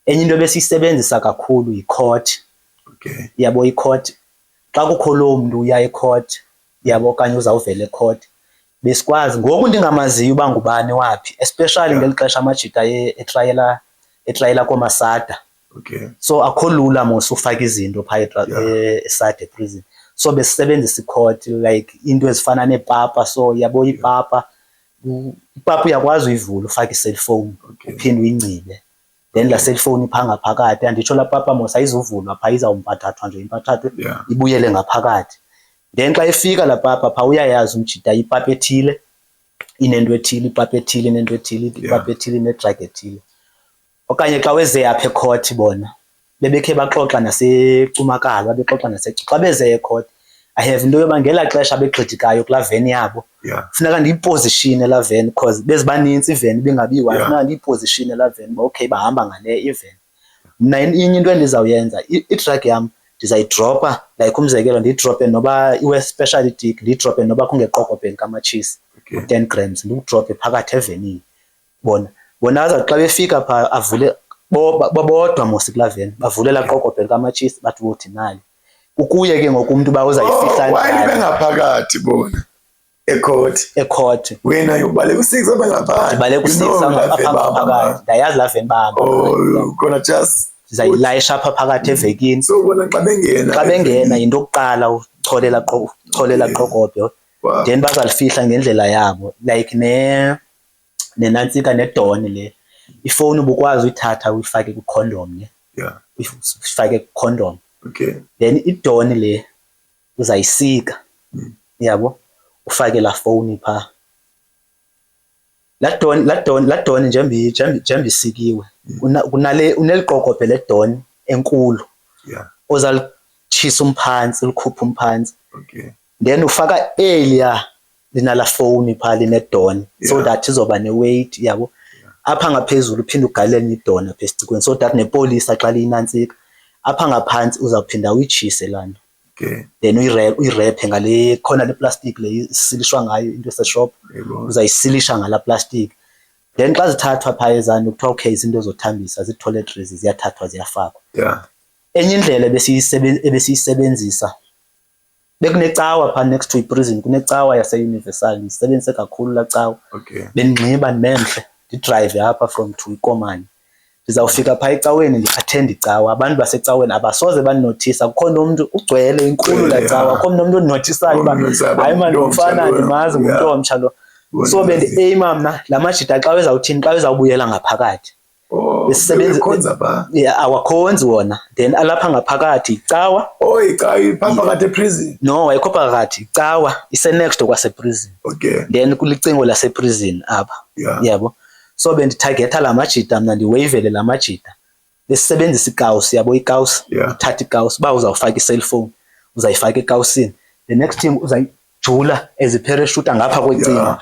Enye into besisebenzisa kakhulu icourt yabo icourt xa kukho lo mntu uya ecourt yabo okanye uzawuvela ecourt besikwazi ngoku ndingamaziyo uba ngubani waphi especially ngelixesha amajita etriala komasada so akho lula mos ufaka izinto pha eSada prison so besisebenzisa icourt like into ezifana nepapa so yabo ipapa uyakwazi uyivula ufake iselfone uphinde uyincibe then la cellphone ipha ngaphakathi anditsho la papa mos ayizuvulwa pha izawumpathathwa nje impathatho ibuyele ngaphakathi then xa ifika la papa pha uyayazi umjita ipapa ethile inento ethile ipapa ethile inento ethile ipapa ethile nedrag ethile okanye xa weze apha ecourt bona bebekhe baxoxa naseCumakala babexoxa xa beze ecourt I have into yoba ngela xesha begxidikayo kula van yabo funeka ndiyiposition la van because bezibanintsi ivan bingabiwa funeka ndiyiposition la van okay bahamba ngale even mna inye into endizawuyenza itrack yam ndizayidropa like umzekelo ndiyidrope noba iwe special dig ndiyidrope noba kungeqokobheni kamachisi 10 grams ndikudrope phakathi evenini bona aza xa befika pha avule bodwa mos kula van bavulela qoqobheni kamachisi bathi wothi nali ukuye ke ngoku umuntu ba uzayifihla njani bengaphakathi bona ecourt wena ubaleka u6 abangaphandle baleka u6 aphakathi ndayazi la van bahamba gonna just zayilayisha apha phakathi evekini so bona xa bengena into yokuqala ucholela qoqobhe then bazalifihla ngendlela yabo like nenantsika nedoni le ifone ubukwazi uyithatha uyifake ku condom ne uyifake ku condom then idoni le uzayisika yabo ufake la phone pha la doni njembe isikiwe kunale uneliqokobhe le doni enkulu ozalitshisa umphansi likhupha umphansi then ufaka earlier linala phone pha line doni so that izoba ne weight yabo apha ngaphezulu uphinde ugalele idoni apha esicikweni so that nepolisa xa liyinantsika apha ngaphansi uzawuphinda uyitshise lana then uyirephe ngale khona le plastic le isilishwa ngayo into eseshop uzayisilisha ngala plastic then xa zithathwa pha ezani ukuthiwa okay izinto ezothambisa zi-toiletries ziyathathwa ziyafakwa enye indlela ebesiyisebenzisa bekunecawa pha next to iprison kunecawa yase-Universal isebenzise kakhulu la cawa bendinxiba ndimemhle ndidrive apha from to ikomani ndizawufika pha ecaweni ndi-attend icawa abantu basecaweni abasoze bandinothisa kukho nomuntu ugcwele inkulu la cawa kukho nomuntu ondinotisayo uba hayi mani umfana ndimazi ngumntu omtsha lo so bendi-aima mna la majita xa wezawuthini xa wezawubuyela ngaphakathi awakhonzi wona then alapha ngaphakathi icawa phakathi eprison no ayikho phakathi icawa ise-next kwaseprison then kulicingo laseprison apha yabo so benditargetha la majita mna ndiwavele la majita besisebenzisa ikawusi yabo ikawusi uthatha ikawusi uba uzawufaka iselfone uzayifaka ekawusini the next thing uzayijula eziparachute ngapha kwecingo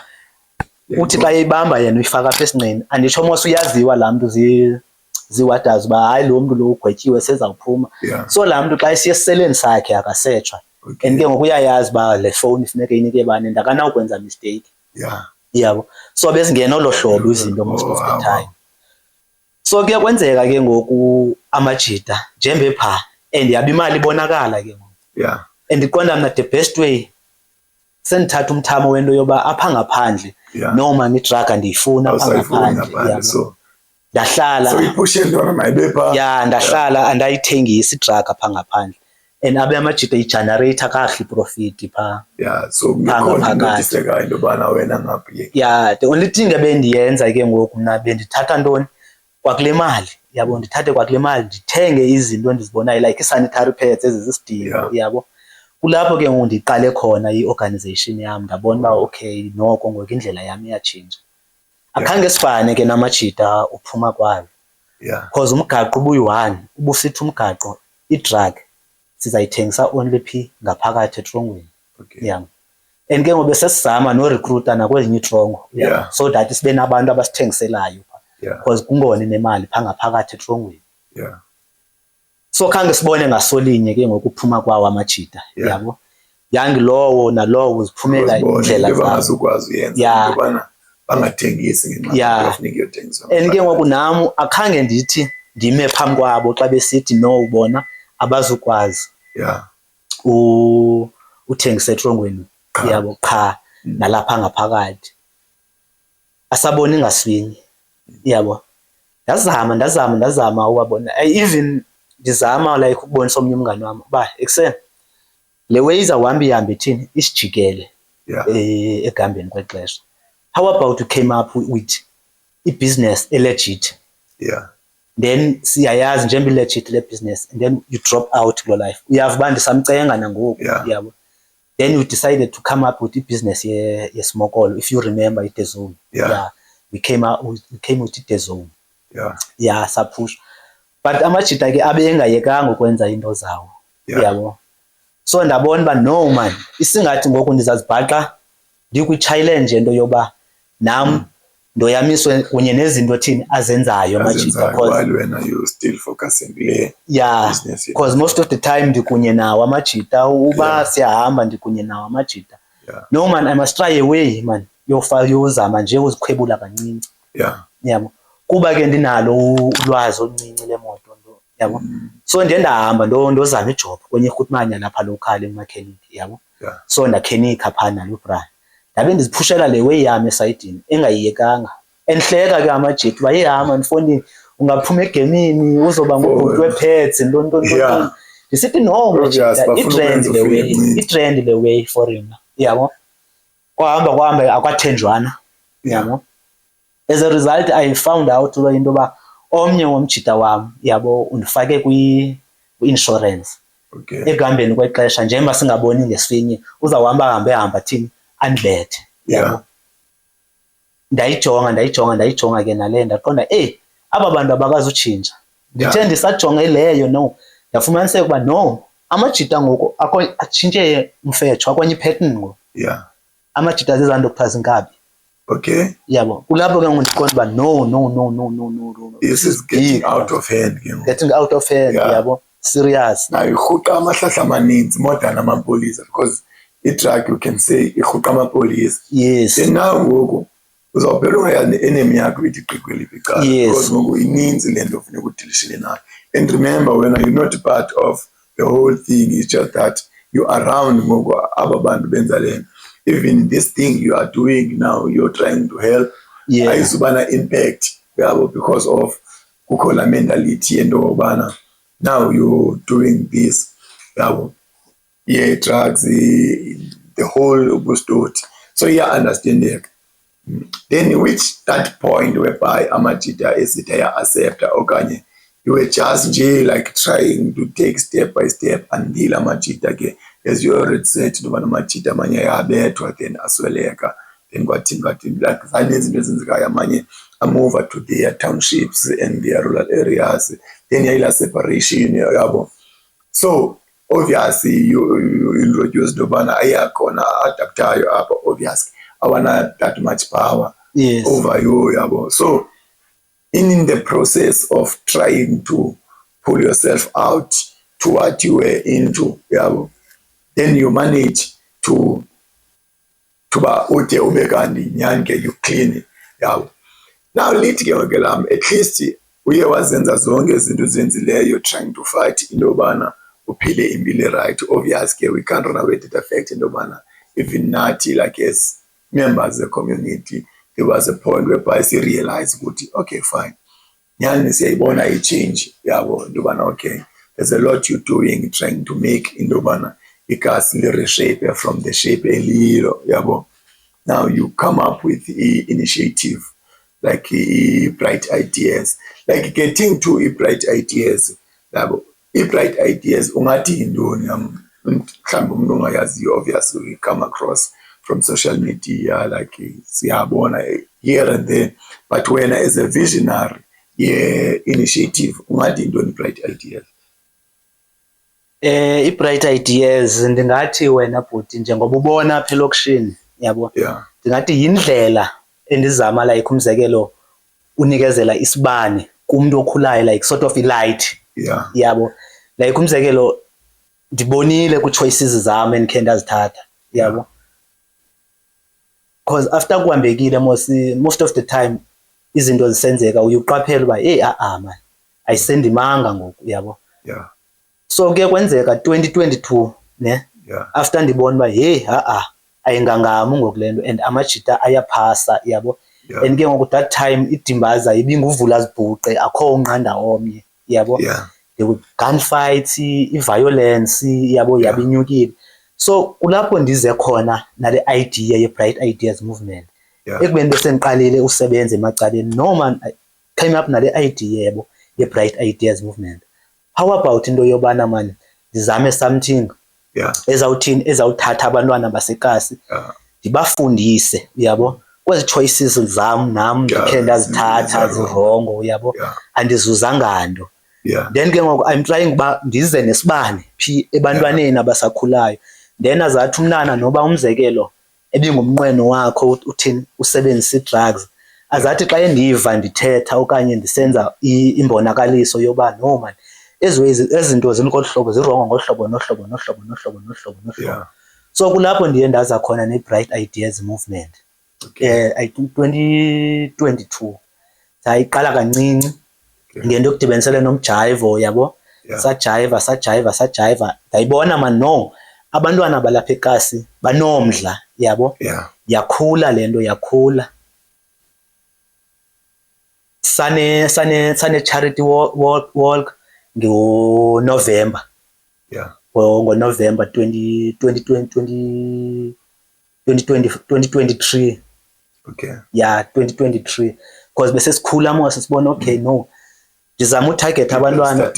uthi xa eyibamba yena uyifaka apha esinqeni anditsho mos uyaziwa laa mntu ziwadazi uba hayi lo mntu lo ugwetyiwe sezawuphuma so laa mntu xa esiye esiseleni sakhe akasetshwa and ke ngoku uyayazi uba le fowuni ifuneka inike bani ndakanawukwenza mistake yabo so bezingena olo hlobo izinto most of the time so kuyakwenzeka ke ngoku amajita njembe pha and yaba imali ibonakala ke ngoku and iqonda mna the best way sendithatha umthamo wento yoba apha ngaphandle noma ni-drug andiyifuna apha ngaphandle so ndahlala so iphushe ntona mayibe phaa ya ndahlala andayithengisa i-drug apha ngaphandle and abe amajita igenerator kahle iprofiti phaa so kukhona into into yobana wena ngaphi the only thing ebendiyenza ke ngoku mna bendithatha ntoni kwakule mali yabo ndithathe kwakule mali ndithenge izinto endizibonayo like i-sanitary pads ezizisidingo yabo kulapho ke ngoku ndiqale khona i-organization yam ndabona uba okay noko ngoku indlela yam iyatshintsha akhange sifane ke namajita uphuma kwayo because umgaqo ubuyi-one ubusithi umgaqo i-drug sizayithengisa only phi ngaphakathi etrongweni yam and ke ngoku besesizama no-recruiter nakwezinye itrongo so that sibe nabantu abasithengiselayo because kungoni nemali phaa ngaphakathi etrongweni so khange sibone ngasolinye ke ngoku uphuma kwawo amajita yabo yangilowo nalowo ziphumela indlela zabo bangathengisi ngenxa and ke ngoku nam akhange ndithi ndime phambi kwabo xa besithi no bona abazukwazi uthengisa etrongweni yabo qha nalapha ngaphakathi asaboni ngaswinyi yabo ndazama uwabona even ndizama like ukubonisa omnye umngane wami uba ekuseni le way izawuhamba ihambe ithini isijikele egambeni kwexesha. How about you came up with i-business legit then siyayazi njengoba legit le business and then you drop out kulo life uyava uba ndisamcenga nangoku yabo then we decided to come up with i-business ye-smokolo if you remember i-DeZone we came with i-DeZone sapusha but amajita ke abe engayekanga ukwenza into zawo yabo so ndabona uba no man isingathi ngoku ndizazibhaqa ndikwi-challenge into yoba nam ndoyamiswe kunye nezinto thini azenzayo amajita wena you still focusing kule business because most of the time ndikunye nawo amajita uba siyahamba ndikunye nawo amajita no man I must try a way man yozama nje uzikhwebula kancinci yabo kuba ke ndinalo ulwazi oluncinci lemoto yabo so ndiye ndahamba ndozama ijob kwenye irhutmanya lapha local emakhenikhi yabo so ndakhenikha phana lo brand ndabe ndiziphushela le way yami esayidini engayiyekanga enhleka ke amajita uba yehama ndifoni ungaphuma egemini uzoba ngubhuti we-pets ntoni ndisithi no i-trend le way for yona yabo kwahamba akwathenjwana yabo as a result I found out into yoba omnye womjita wam yabo undifake kwi-insurance egambeni kwexesha njengoba singaboni ngesinye uzawuhamba thini andibethe yabo ndayijonga ke nale ndaqonda aba bantu abakazutshintsha ndithe ndisajonga ileyo no ndafumaniseka ukuba no amajita ngoku atshintshe umfetsho akwenye ipattern ngoku amajita zezanto kuthiwa zinkabi yabo kulapho ke ngondiqonda uba no this is getting out of hand yabo serious nayo irhuqa amahlahla amaninzi more than amapolisa because i-drug you can say irhuqa amapolisa then naw ngoku uzawuphela ungayazi ne-enemy yakho ithi gqikweliphi icala because ngoku ininzi le nto funeka udilishile nayo and remember when you're not part of the whole thing it's just that you around ngoku aba bantu benza le even this thing you are doing now you're trying to help ayizubana impact yabo because of kukho la mentality yento yobana now you're doing this yabo drugs the whole ubustoti so understanding then which that point whereby amajita esithi aya-accepta okanye you were just nje like trying to take step by step until amajita ke as you already said nobana amajita amanye ayabethwa then asweleka then kwathi like zaninzi into ezenzekayo amanye amove to their townships and their rural areas then yayila separation yabo so obviously you introduce nobana ayakhona adaptayo apha obviously awana that much power over you yabo so in the process of trying to pull yourself out to what you were into yabo then you manage to ba ude ube kanti nyani ke you clean yabo now lithi ke ngokelam at least uye wazenza zonke izinto zenzileyo trying to fight into yobana uphile impilo right obvious ke we can't run away with the fact into yobana even nathi like as members of the community, there was a point whereby I realized, okay, fine. Yani siyayibona i-change yabo intobana okay, there's a lot you're doing trying to make intobana igasi li-reshape from the shape elilo yabo. Now you come up with initiative like bright ideas, like getting to bright ideas yabo. Bright ideas ungathi yintoni mhlawumbe umuntu ongayaziyo obviously we come across from social media like siyabona here and there, but when as a visionary initiative ungathi yintoni bright ideas? I-bright ideas ndingathi wena bhuti njengoba ubona apha elokishini yabo, ndingathi yindlela endizama like umzekelo unikezela isibane kumuntu okhulayo like sort of i-light yabo, like umzekelo ndibonile ku-choices zami endikhe ndazithatha yabo, because after kuhambekile most of the time izinto zisenzeka uye uqaphela uba man ayisendimanga ngoku yabo. So kuye kwenzeka 2022 ne after ndibona uba ayingangami ngoku le nto and amajita ayaphasa yabo, and ke ngoku that time idimbaza ibinguvula zibhuqe akho unqanda omnye yabo. There were gunfights, i-violence yabo yabinyukile. So kulapho ndize khona nale idea ye-Bright Ideas Movement ekubeni bese ngiqalile usebenza emacaleni. No man, I came up nale idea yabo ye-Bright Ideas Movement. How about into yobana man ndizame something ezawuthatha abantwana basekasi ndibafundise yabo kwezi choices zam nam ndikhe ndazithatha zirongo yabo, andizuzanga nto. Then ke ngoku I'm trying uba ndize nesibane phi ebantwaneni abasakhulayo. Then azathi umntana noba umzekelo ebingumnqweno wakho uthini usebenzisa i-drugs, azathi xa endiva ndithetha okanye ndisenza imbonakaliso yoba no man ezi zinto zilikolu hlobo zirongo ngolu hlobo nohlobo nohlobo nohlobo nohlobo nohlobo. So kulapho ndiye ndaza khona ne-Bright Ideas Movement. I think 2022 sayiqala kancinci ngento yokudibanisela nomjayivo yabo, sajayiva ndayibona man no abantwana balapha ekasi banomdla yabo, yakhula le nto yakhula. Sane charity walk ngoNovember ngoNovember 2023 2023, because bese sikhula mose sibona okay no ndizama utarget abantwana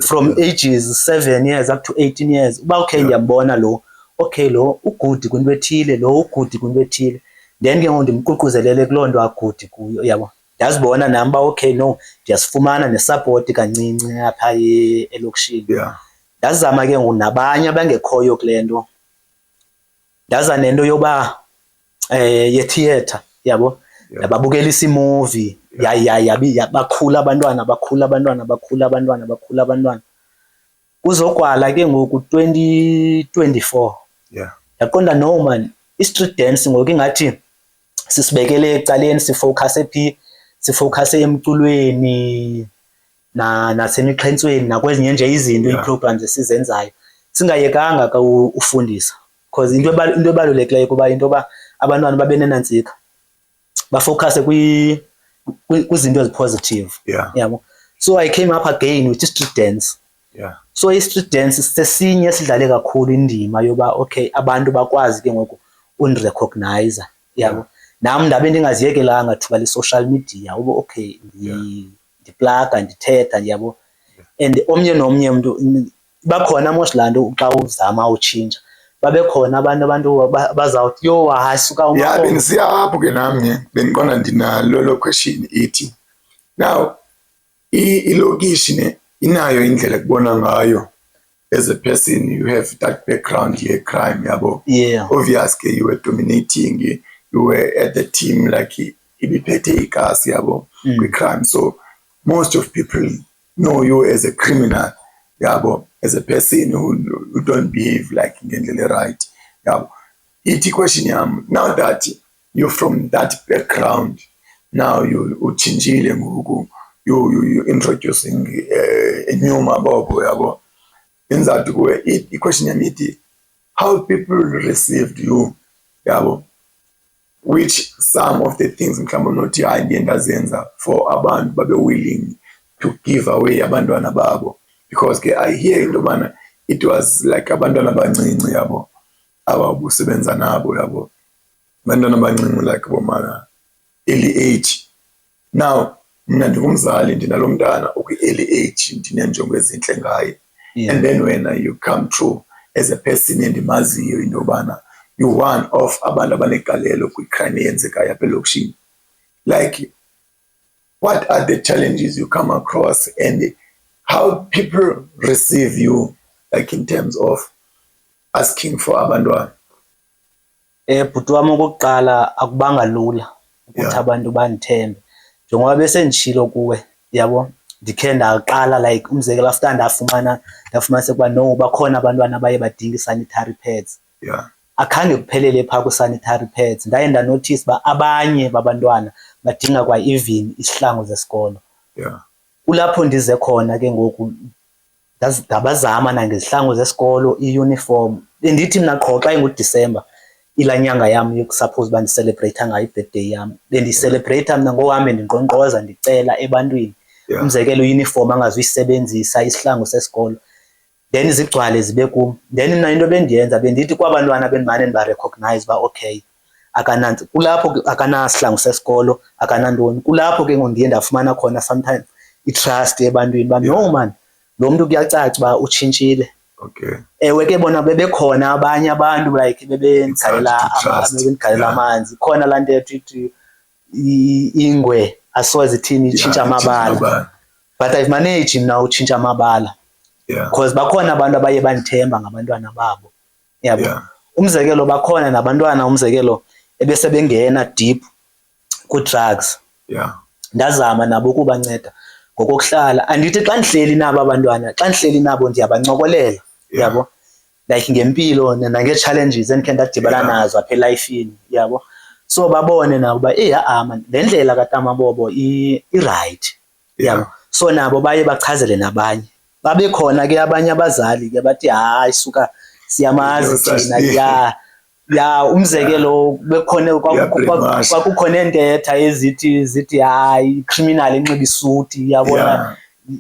from ages 7 years up to 18 years uba okay ndiyambona lo okay lo ugudi kwinto ethile, lo ugudi kwinto ethile, then ke ngoku ndimququzelele kuloo nto agudi kuyo yabo. Ndazibona nami uba okay no ndiyasifumana nesupport kancinci apha elokishini. Ndazama ke ngoku nabanye abangekhoyo kule nto, ndaza nento yoba ye-theatre yabo, nababukelisa imuvi bakhula abantwana kuzokwala ke ngoku 2024 yaqonda no man i-street dance ngoku ingathi sisibekele ecaleni, sifocuse emculweni nasemixhentsweni nakwezinye nje izinto ii-programs esizenzayo singayekanga ka ufundisa, because into ebalulekileyo kuba into yoba abantwana babe nenantsika bafocuse kwizinto ezipositive yabo. So I came up again with i-street dance. So i-street dance sesinye sidlale kakhulu indima yoba okay abantu bakwazi ke ngoku unirecognize yabo. Nam ndabe ndingaziyekelanga thuba le-social media uba okay ndiplaga ndithetha yabo, and omnye nomnye mntu bakhona mos laa nto xa uzama utshintsha babe khona abantu bazawuthi yo hayi suka bendisiya apho ke namnye bendiqonda ndinalo lo question ithi now ilokishi inayo indlela ekubona ngayo as a person, you have that background here, crime yabo. Obviously you were dominating, you were at the team like ibiphethe ikasi yabo with crime, so most of people know you as a criminal yabo, as a person who don't behave like ngendlela right yabo. Ithi question yam, now that you're from that background, now you uchinjile ngoku, you introducing a new mabobo yabo. In that way, question yam ithi how people received you, yabo, which some of the things mhlawumbe nothi hayi ndiye ndazenza for abantu babe willing to give away abantwana babo, because ke I hear into yobana it was like abantwana abancinci yabo ababusebenza nabo yabo, abantwana abancinci like bomana early age. Now mna ndingumzali ndinalo mntana ukwi-early age, ndineenjongo ezintle ngaye, and then when you come through as a person endimaziyo into yobana you one of abantu abanegalelo kwicrime eyenzekayo apha elokishini, like what are the challenges you come across and how people receive you, like in terms of asking for abantwana? Bhuti wami, okokuqala akubanga lula ukuthi abantu bandithembe njengoba bese ndishilo kuwe, yabo, ndikhe ndaqala like umzekelo after ndafumanise ukuba no bakhona abantwana abaye badinga i-sanitary pads. Akhange kuphelele phaa ku-sanitary pads, ndaye ndanotice uba abanye babantwana badinga kwa even isihlangu zesikolo. Kulapho ndize khona ke ngoku ndabazama nangezihlangu zesikolo, i-uniform. Bendithi mna qho xa inguDisemba, ilaa nyanga yam yokusuppose uba ndicelebrate ngayo i-birthday yam, bendicelebrate mna ngohambe ndinkqonkqoza ndicela ebantwini, umzekelo i-uniform angazuyisebenzisa, isihlangu sesikolo, then zigcwale zibe kum. Then mna into bendiyenza bendithi kwabantwana bendimane ndibarecognize uba okay kulapho akanasihlangu sesikolo, akanantoni. Kulapho ke ngoku ndiye ndafumana khona sometimes i-trust ebantwini uba no man, lo mntu kuyacaca uba utshintshile. Ewe ke bona bebekhona abanye abantu like bebendigalela amanzi, khona laa ntetho ithi ingwe asoze ithini itshintshe amabala, but I've managed mna utshintsha amabala because bakhona abantu abaye bandithemba ngabantwana babo, yabo. Umzekelo bakhona nabantwana umzekelo ebesebengena deep ku-drugs, ndazama nabo ukubanceda ngokokuhlala. Andithi xa ndihleli nabo abantwana, xa ndihleli nabo ndiyabancokolela, yabo, like ngempilo nange-challenges endikhe ndadibana nazo apha elifini, yabo. So babone nabo uba le ndlela kaTamabobo i-right, yabo. So nabo baye bachazele nabanye. Babe khona ke abanye abazali ke bathi hayi suka siyamazi thina, umzekelo bekhona kwakukhona entetha zithi hayi criminal enxiba isuti,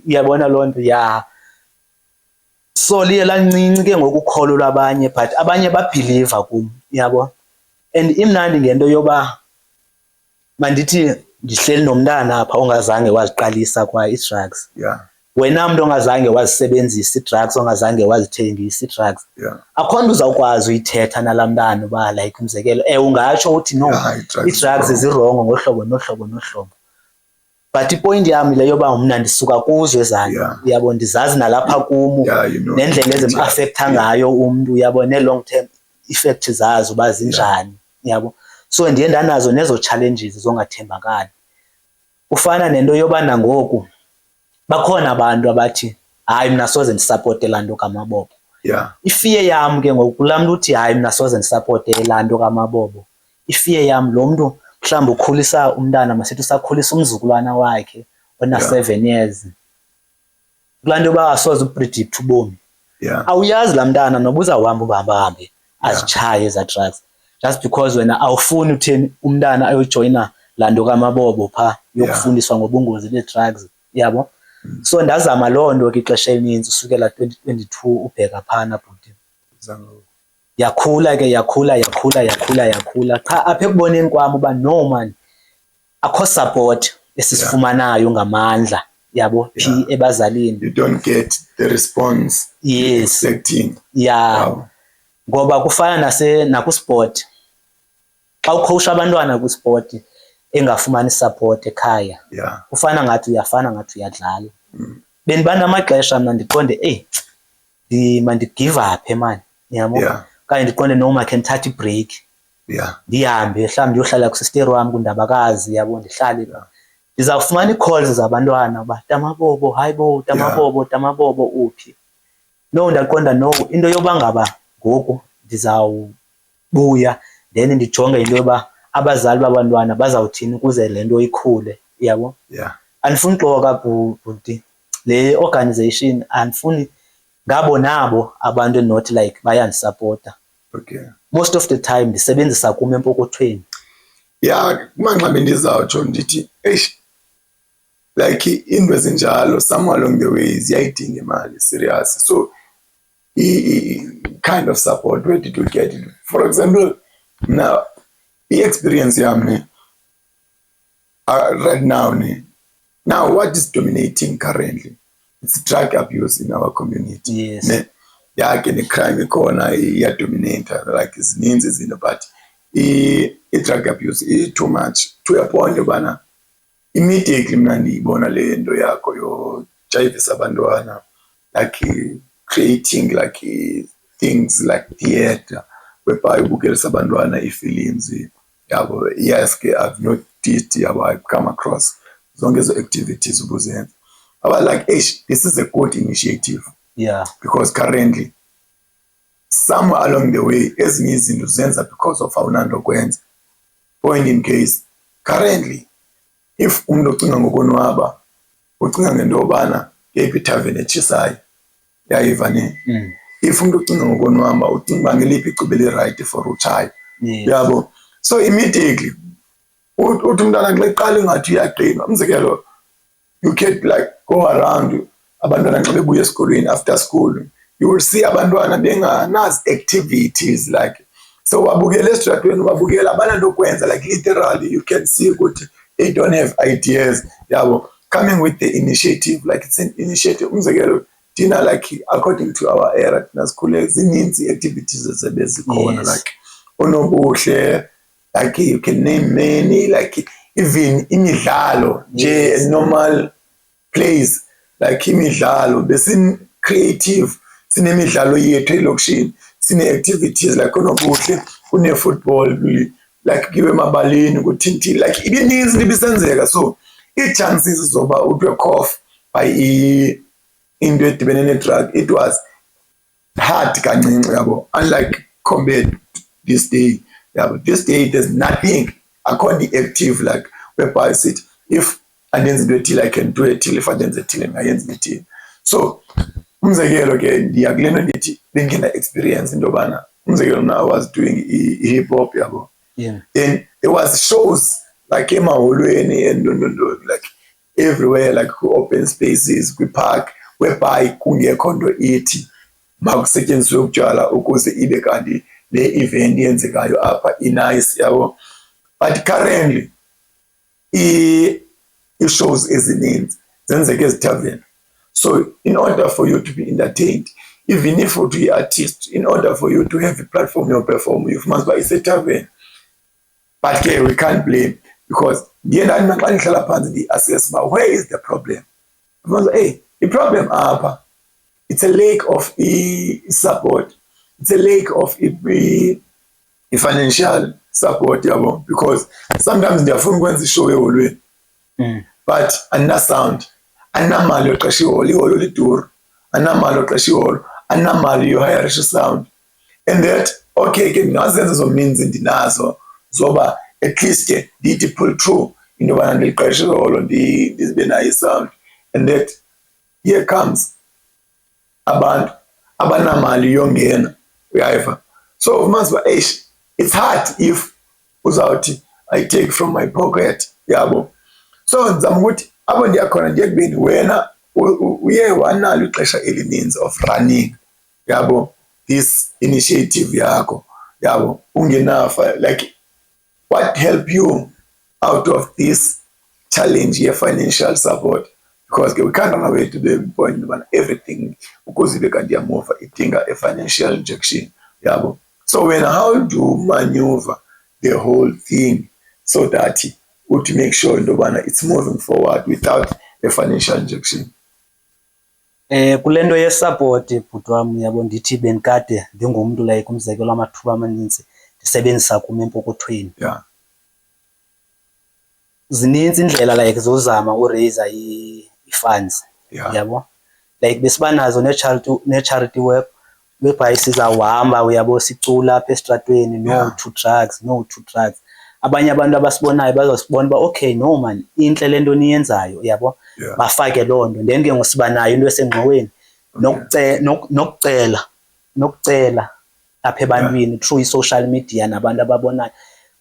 uyabona loo nto, so liye lancinci ke ngokukholo lwabanye, but abanye babhiliva kum, yabo. And imnandi ngento yoba mandithi ndihleli nomntana apha ongazange waziqalisa kwa i-drugs, wena mntu ongazange wazisebenzisa i-drugs, ongazange wazithengisa i-drugs, akho nto uzawukwazi uyithetha nalaa mntana uba like umzekelo ungatsho uthi no ii-drugs zirongo ngohlobo nohlobo nohlobo. But ipointi yam yile yoba mna ndisuka kuzo ezana, uyabo, ndizazi nalapha kum nendlela ezim-afektha ngayo umntu, uyabo, nee-long term effect zazo uba zinjani, yabo. So ndiye ndanazo nezo challenges zongathembakali. Kufana nento yoba nangoku bakhona abantu abathi hayi mna soze ndisapote laa nto kaMabobo. Ifear yam ke ngoku kulaa mntu uthi hayi mna soze ndisapote laa nto kaMabobo, ifear yam lo mntu mhlawumbi ukhulisa umntana, masithi usakhulisa umzukulwana wakhe ona-7 years, kulaa nto yoba asoze upredict ubomi. Awuyazi laa mntana noba uzawuhamba uhambahambe azitshaye eza drugs, just because wena awufuni utheni umntana ayojoyina laa nto kaMabobo phaa yokufundiswa ngobungozi bee-drugs, yabo. So ndazama loo nto ke ixesha elininzi usukela 2022 ubheka phana bhuti. Yakhula ke yakhula. Cha apha ekuboneni kwam uba no man, akho support esisifumanayo ngamandla, yabo, phi ebazalini. You don't get the response expecting. Ngoba kufana nakusport. Xa ukhowusha abantwana kwisport engafumani support ekhaya, kufana ngathi uyadlala. Bendiba namaxesha mna ndiqonde mandigive up man, yabo, okanye ndiqonde no makhe ndithathe ibreak, ndihambe mhlawumbi ndiyohlala kusisteri wam kundabakazi, yabo, ndihlale. Ndizawufumana ii-calls zabantwana uba Tamabobo, hayi bo Tamabobo uphi. No, ndaqonda no, into yoba ngaba ngoku ndizawubuya then ndijonge into yoba abazali babantwana bazawuthini ukuze le nto ikhule, yabo. Andifuni xoka bhuti, le organization andifuni ngabo nabo abantu endinothi like bayandisapota, Okay. Most of the time ndisebenzisa kum empokothweni. Yeah, kumanxabe ndizawutsho ndithi like into ezinjalo somewhere along the way ziyayidinga imali serious. So kind of support, where did you get it? For example, now experience yami right now what is dominating currently? It's drug abuse in our community. Yes. Yakhe ne-crime ikhona iyadominate, like zininzi izinto, but i-drug abuse too much to a point yobana immediately mna ndiyibona le nto yakho yojayivisa abantwana, like creating like things like theatre whereby ubukelisa abantwana ii-films yabo. Yes ke I've noticed yabo, I've come across zonke ezo activities ubuzenza. I was like, this is a good initiative. Yeah. Because currently somewhere along the way ezinye izinto zenza because of awunanto kwenza. Point in case currently if umuntu ocinga ngokonwaba ucinga ngento yobana yeyiphi ithaveni etshisayo, yayiva ne. If umuntu ocinga ngokonwaba ucinga uba ngeliphi icebo eli-right for utshayo, yabo. So immediately uthi umntana xa iqala ingathi uyaqina, umzekelo you can like go around abantwana xa bebuya esikolweni after school, you will see abantwana benganazi activities like, so wabukela esitratweni wabukela abananto kwenza, like literally you can see ukuthi they don't have ideas, yabo, coming with the initiative, like it's an initiative. Umzekelo thina like according to our era thina sikhule zininzi activities ezibezikhona, like unobuhle, like you can name many, like even imidlalo nje normal plays, like imidlalo besin creative, sinemidlalo yethu elokishini, sine activities like unobuhle kune football, like kiwe emabaleni kuthintile, like ibininzi ibisenzeka. So i-chances zoba utwe cough by into edibene ne-drug, it was hard kancinci, yabo, unlike compared to this day, yabo. This day there's nothing, akho active like whereby sit if andenza into ethile I can do ethile, if andenza ethile ngayenza ethile. So umzekelo ke ndiya kule nto ndithi bengena experience into yobana umzekelo now I was doing hip hop, yabo. Yeah. Then there was shows like emaholweni and like everywhere, like open spaces, kwi-park, whereby kungekho nto ithi makusetyenziswe utywala ukuze ibe kanti le event yenzekayo apha inice, yabo. But currently i-shows ezininzi zenzeka ezithaveni. So in order for you to be entertained, even if you're an artist, in order for you to have a platform you perform, you must buy a tavern. But we can't blame, because the end of the assess, where is the problem? Because the problem it's a lack of support. It's a lack of financial support, yabo, because sometimes they are from going to show you, but another sound, anamali yoqashiwolo, iholo liduru, anamali yoqashiwolo, anamali yohire sound, and that okay ke ngazenza zomeans ndinazo zoba at least ndithi pull through into yobana ndiliqashiholo ndizibe nayo sound, and that here comes abantu abanamali yongena, uyayiva. So umazi it's hard if uzawuthi I take from my pocket, yabo. So ndizama ukuthi abo ndiyakhona ndiyekubeni wena uye wanalo ixesha elininzi of running, yabo, this initiative yakho, yabo, ungenafa, like what help you out of this challenge ye financial support, because we can't run away to the point when everything ukuze ibe kanti iyamova idinga a financial injection, yabo. So when how do you maneuver the whole thing so that to make sure it's moving forward without a financial injection? Kule nto ye-support bhuti wam, yabo, ndithi bendikade ndingumntu like umzekelo amathuba amaninzi ndisebenzisa kum empokothweni. Yeah. Zininzi indlela like zozama uraiser i-funds, yabo. Like besibanazo ne-charity work whereby sizawuhamba, uyabo, sicula apha esitratweni, no to drugs. Abanye abantu abasibonayo bazosibona uba okay no man intle le nto niyenzayo, yabo, bafake loo nto. Then ke ngosibanayo into esengqoweni nokucela apha ebantwini through i-social media nabantu ababonayo.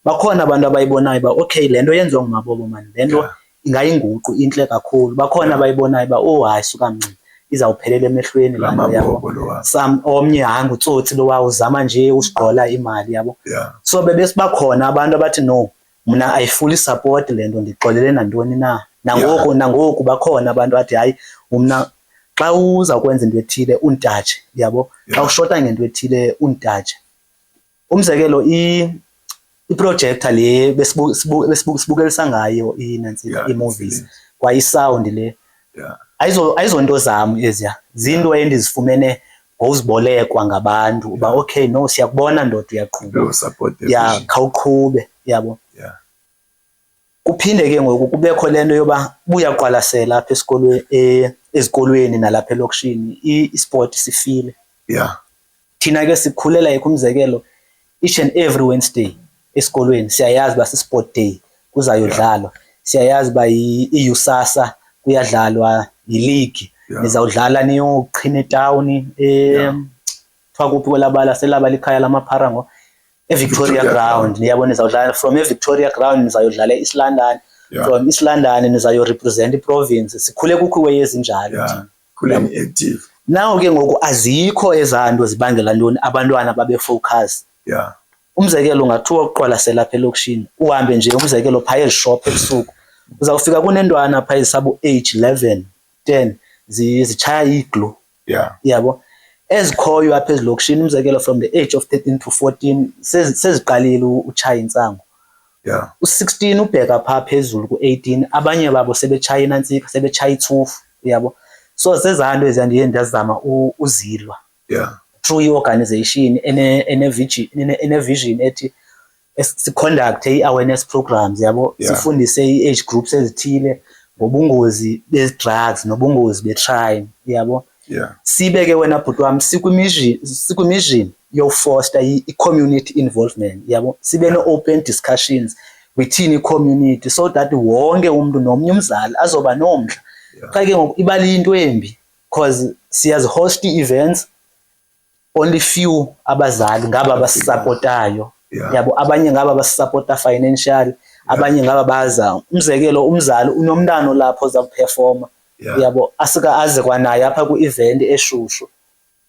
Bakhona abantu abayibonayo ba okay lento yenziwa nguMabobo man, lento ingayinguqu inhle kakhulu. Bakhona abayibonayo ba oh hayi suka mncane izawuphelela emehlweni laa nto yabo. Omnye hanga utsotsi lo wawo uzama nje usigqola imali yabo. So bebesibakhona abantu abathi no mna ayifuli support lento ndixolele nantoni na. Nangoku bakhona abantu athi hayi umna xa uza kwenza into ethile untatshe yabo. Xa ushota ngento ethile untatshe. Umzekelo i-projector le besibukelisa ngayo i-movies kwa i-sound le ayizonto zami eziya zinto endizifumene ngokuzibolekwa ngabantu uba okay no siyakubona ndoda uyaqhuba ya khawuqhube yabo. Kuphinde ke ngoku kubekho lento yoba buyaqwalasela apha ezikolweni nalapha elokishini i-sport sifile. Thina ke sikhulela yikho umzekelo each and every Wednesday esikolweni siyayazi ba si-sport day kuzayodlalwa. Siyayazi ba i-USASA kuyadlalwa i-league nizawudlala niyoqhina etown kuthiwa kuphi kwelabala selaba likhaya lamapharango eVictoria Ground. Niyabona nizawudlala from eVictoria Ground nizayodlala e-East London. From East London nizayorepresent i-province. Sikhule kukho iwe ezinjalo active. Now ke ngoku azikho ezanto zibangela ntoni abantwana babe focus. Umzekelo ungathiwa uqwalasela apha elokishini uhambe nje umzekelo phaya ezishop ebusuku uzawufika kunentwana phaya ezisabo age 11 10 zitshaya iglu yabo ezikhoyo apha ezilokishini umzekelo from the age of 13 to 14 seziqalile utshaya intsango. U16 ubheka phaa phezulu ku18 abanye babo sebetshaya inantsika sebetshaya itsufu yabo. So sezanto eziyandiye ndazama uzilwa through i-organization ene-vision ethi siconduct i-awareness programs yabo. Sifundise i-age groups ezithile ngobungozi be-drugs nobungozi be-crime yabo. Sibeke wena bhuti wami sikwi-mission yofoster i-community involvement yabo. Sibe no-open discussions within i-community so that wonke umuntu nomnye umzali azoba nomdla. Xa ke ngoku ibali into embi because siyazi-host i-events only few abazali ngaba abasisapotayo yabo. Abanye ngaba abasisapota financial, abanye ngaba baza umzekelo umzali unomntana olapho oza kuperforma yabo asika aze kwanaye apha ku-event eshushu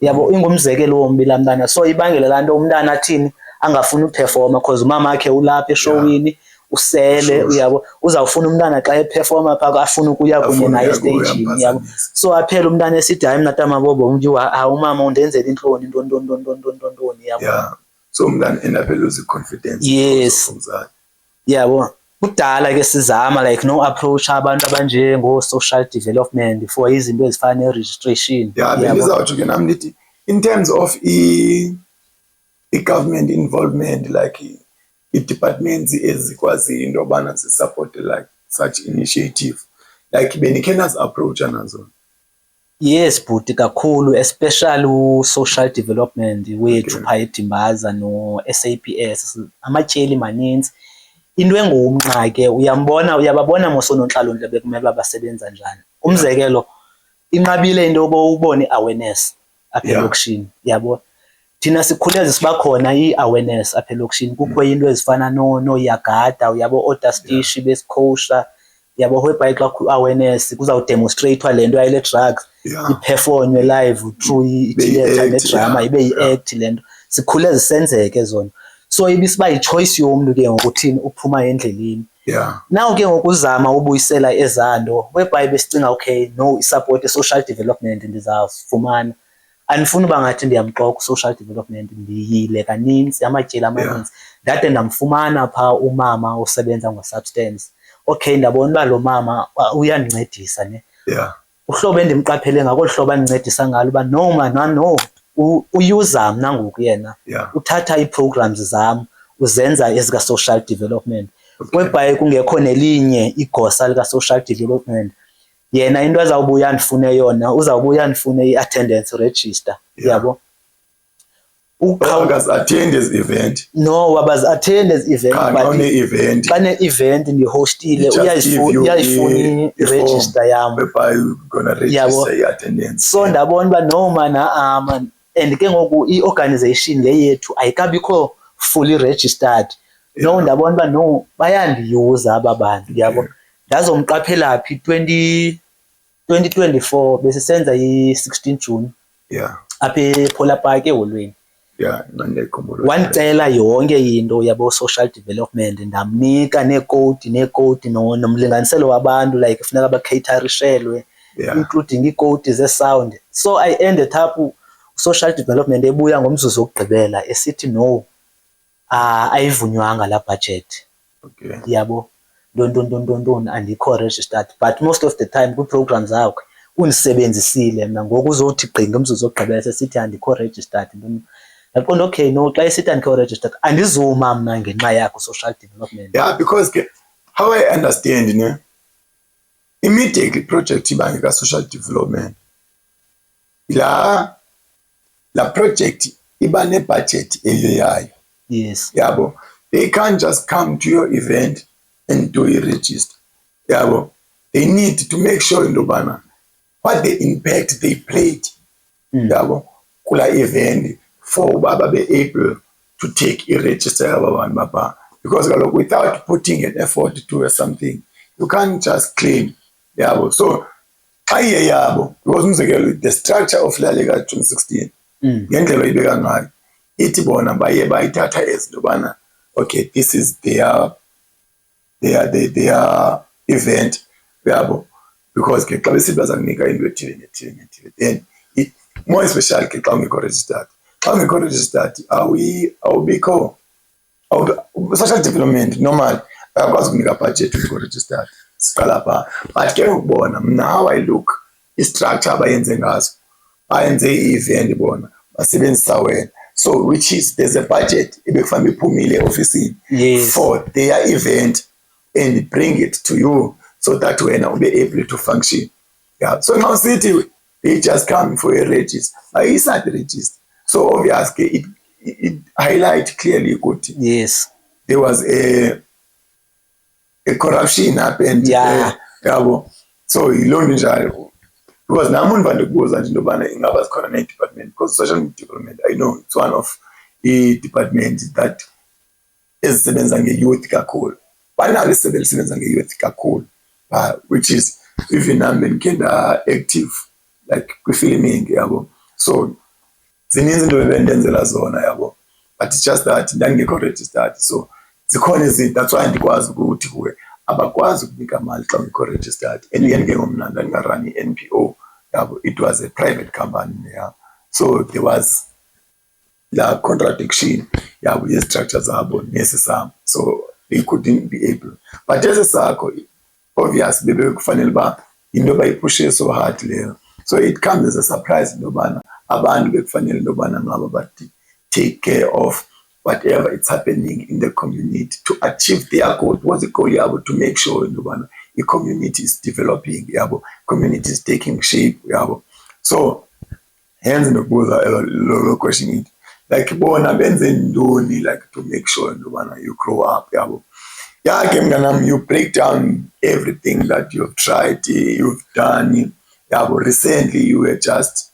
yabo. Ingumzekelo wombi laa mntana. So ibangela laa nto umntana athini angafuni uperforma because umama wakhe ulapha eshowini usele uyabo. Uzawufuna umntana xa eperforma phaa afuna ukuya kunye naye estagini yabo. So aphela umntana esithi hayi mna taMabobo umama undenzela intloni ntoni yabo. So umntana endaphela uzi-confidence. Yes yabo. Kudala ke sizama like no approach abantu abanje ngo-social development for izinto ezifana ne-registration. Bengizawutsho ke nami ndithi in terms of i-government involvement like i-departments ezikwaziyo into yobana zisupport like such initiative like benikhe nazi-approacha nazo. Yes bhuti kakhulu especially u-social development wethu phaya eDimbaza no-SAPS amatyeli maninzi. Into engumnqa ke uyababona mosonontlalo-ntle bekumele uba basebenza njani. Umzekelo inqabile into yoba ubone i-awareness apha elokishini yabo. Thina sikhuleze sibakhona i-awareness apha elokishini. Kukho into ezifana nooyagada uyabo oodastishi besikhowusha yabo. Whereby xa kukho awareness kuzawudemonstreyithwa le nto yayile drugs iperformwe live through i-theatre nedrama ibe yi-act le nto. Sikhuleze senzeke zona. So ibisiba yi-choice yomntu ke ngokuthini uphuma endleleni. Now ke ngokuzama ubuyisela ezanto whereby besicinga okay no i-support social development ndizafumana. Andifuni uba ngathi ndiyamxoka social development ndiyile kaninzi amatyeli amaninzi ndade ndamfumana phaa umama osebenza ngo-substance. Okay ndabona uba lo mama uyandincedisa ne. Uhlobo endimqaphele ngakolu hlobo andincedisa ngalo uba no man no uyuza mna ngoku yena uthatha ii-programs zam uzenza ezika-social development whereby kungekho nelinye igosa lika-social development. Yena into azawubuya andifune yona uzawubuya andifune i-attendance register yabo. Attend as event. No wabazi-attend as event but xa ne-event ndihostile uyayifuna i-register yam yabo. So ndabona uba no man man and ke ngoku i-organization le yethu ayikabikho fully registered. No, ndabona uba no bayandiyuza aba bantu yabo. Ndazomqaphela phi 2024 besisenza i-16 June apha ePhola Park eholweni. Wandicela yonke into yabo social development, ndamnika neekowudi nomlinganiselo wabantu like funeka bakheitharishelwe, including iikowudi ze-sound. So I ended up social development ebuya ngomzuzu wokugqibela esithi no, ayivunywanga la budget. Yabo, ntoni andikho registered, but most of the time kwi-programs zakho undisebenzisile mna, ngoku uzothi gqi ngomzuzu wokugqibela sesithi andikho registered. Ndaqonda okay no, xa esithi andikho registered andizuma mna ngenxa yakho social development. Yeah, because how I understand, immediately project ibangeka social development, la project iba ne-budget eyayo. Yes. Yabo, they can't just come to your event and do a register. Yabo, they need to make sure indobana what the impact they played. Yabo, kula event for baba be able to take a register yabo baba, because without putting an effort to do something, you can't just claim. Yabo, so yabo, because the structure of La Liga 2016 ngendlela ibeka ngayo ithi bona baye bayithatha ezindobana okay, this is their event yabo, because ke xa besithi bazakunika into ethile then more especially ke xa ungekho registered. Xa ungekho registered awubikho social development normal bayakwazi ukunika budget ungekho registered, siqala pha. But ke ukubona mna how I look i-structure abayenze ngazo, bayenze i-event bona basebenzisa wena, so which is there's a budget ebekufanele iphumile ofisini for their event and bring it to you so that wena ube able to function. Yeah, so now city they just come for a register, it's not register, so obviously it highlight clearly good. Yes, there was a corruption happened. Yabo, so yiloo njalo, because nami ndikubuza nje intobana ingaba zikhona ne-department, because social development I know it's one of the departments that ezisebenza nge-youth kakhulu. Banalo isebe lisebenza nge-youth kakhulu, which is even nami ndikhe nda-active like kwi-filming yabo, so zininzi into ebendenzela zona yabo, but it's just that ndangekho registered, so zikhona izinto, that's why ndikwazi ukuthi kuwe abakwazi ukunika mali xa ungekho registered. And yena ke ngomna ndingarani i-NPO yabo, it was a private company, so there was la contradiction yabo ye-structure zabo nesi sam, so they couldn't be able. But esi sakho obvious bebekufanele uba into bayipushe so hard leyo, so it comes as a surprise intobana abantu bekufanele intobana ngaba bathi take care of whatever it's happening in the community to achieve their goal. What's the goal yabo? To make sure the community is developing, yabo, community is taking shape, yabo. So hence the question it like bona benze ndoni like to make sure you grow up, yabo. Yeah, you break down everything that you've tried, you've done, yabo. Recently you were just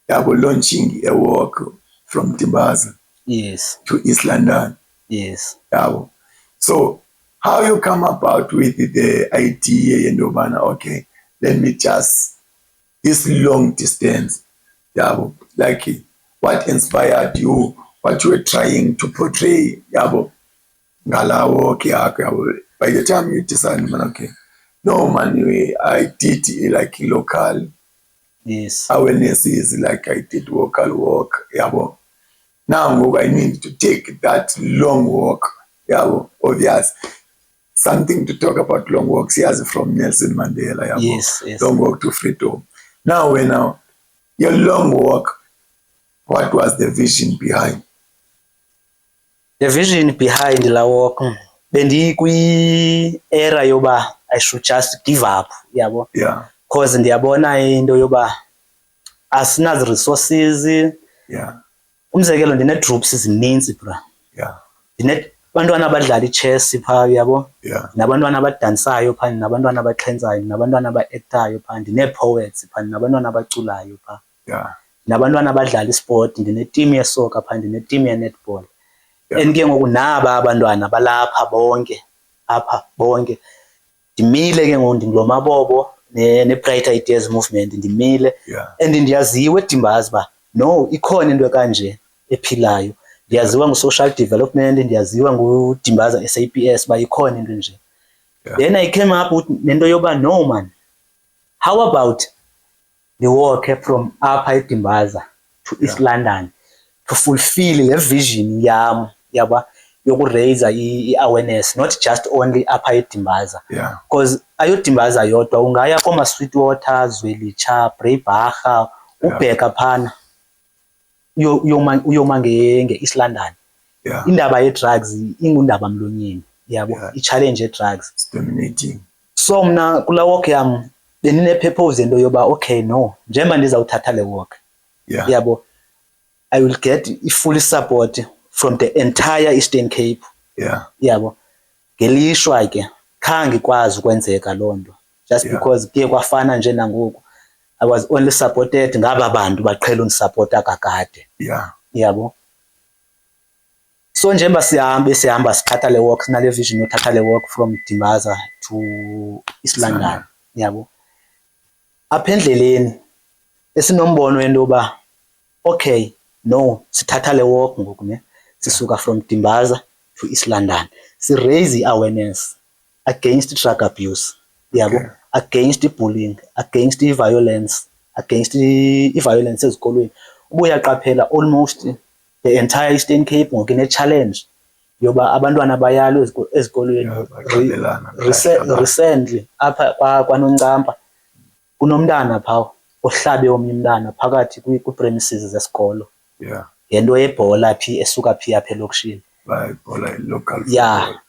launching a walk from Timbaza to East London. Yes. Yabo. So how you come about with the idea and okay, let me just this long distance, yabo, like what inspired you, what you were trying to portray, yabo, ngalawo ke yabo. By the time you decide, okay, no man, I did like local awareness is like I did local work, yabo. Now I need to take that long walk, yabo, obvious. Something to talk about long walks. Here's from Nelson Mandela. Yabo. Yes. Long walk to freedom. Now, your long walk, what was the vision behind? The vision behind la walk, bendikwi-era yoba I should just give up, yabo. Yeah. Because ndiyabona into yoba asinazi resources. Yeah. Umzekelo ndine-groups zininzi bra. Yeah. Ndinabantwana abadlala i-chess phaa, yabo. Yeah. Nabantwana abadansayo phaa, nabantwana abaxhenzayo, nabantwana aba-actayo phaa, ndinee-poets phaa, nabantwana abaculayo phaa. Yeah. nabantwana abadlala isport, ndine-team yesoka phaa, ndine-team ye-netball. Yeah. And ke ngoku naba abantwana balapha bonke apha bonke ndimile ke ngoku ndingulo mabobo ne-Bright Ideas Movement ndimile. Yeah. And ndiyaziwa eDimbaza uba no ikhona into kanje ephilayo, ndiyaziwa ngu-social development, ndiyaziwa nguDimbaza SAPS uba ikhona into nje. Then I came up with nento yoba no man, how about the walk from apha eDimbaza to East London to fulfill le vision yam yaba yokuraiser i-awareness, not just only apha eDimbaza. Yeah. Because ayodimbaza yodwa ungaya koma-Sweetwater, Zwelitsha, Breibaga, ubheka phana uyoma nge-East London. Yeah. Indaba ye-drugs ingundaba mlonyeni yabo, i-challenge ye-drugs. It's dominating. So mna kula walk yam benine-purpose into yoba okay no, njengoba ndizawuthatha le walk yabo, I will get i-full support from the entire Eastern Cape. Yabo, ngelishwa ke khange kwazi ukwenzeka loo nto, just because kuye kwafana nje nangoku I was only supported ngaba bantu baqhela undisapota kakade. Yabo, so njengoba sihamba sithatha le walk, sinale vision yothatha le walk from Dimbaza to East London. Yabo, apha endleleni esinombono wento yoba okay no, sithatha le walk ngoku ne, sisuka from Dimbaza to East London, si-raise i-awareness against drug abuse. Yabo, against bullying, against violence, against i-violence ezikolweni. Ubuyaqaphela almost the entire Eastern Cape ngoku ine-challenge yoba abantwana bayalwe ezikolweni. Recently apha kwaNoncampa kunomntana phaa ohlabe omnye umntana phakathi kwi-premises zesikolo. Ngento yebhola phi esuka phi apha elokishini.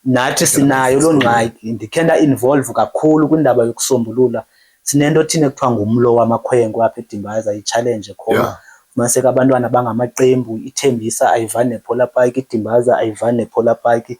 Nathi sinayo loo ngxaki, ndikhe nda-involve kakhulu kwindaba yokusombulula. Sinento thina ekuthiwa ngumlo wamakhwenkwe apha eDimbaza, i-challenge khona. Fumaniseka abantwana abangamaqembu, iThembisa ayivani nePolar Park, iDimbaza ayivani nePolar Park,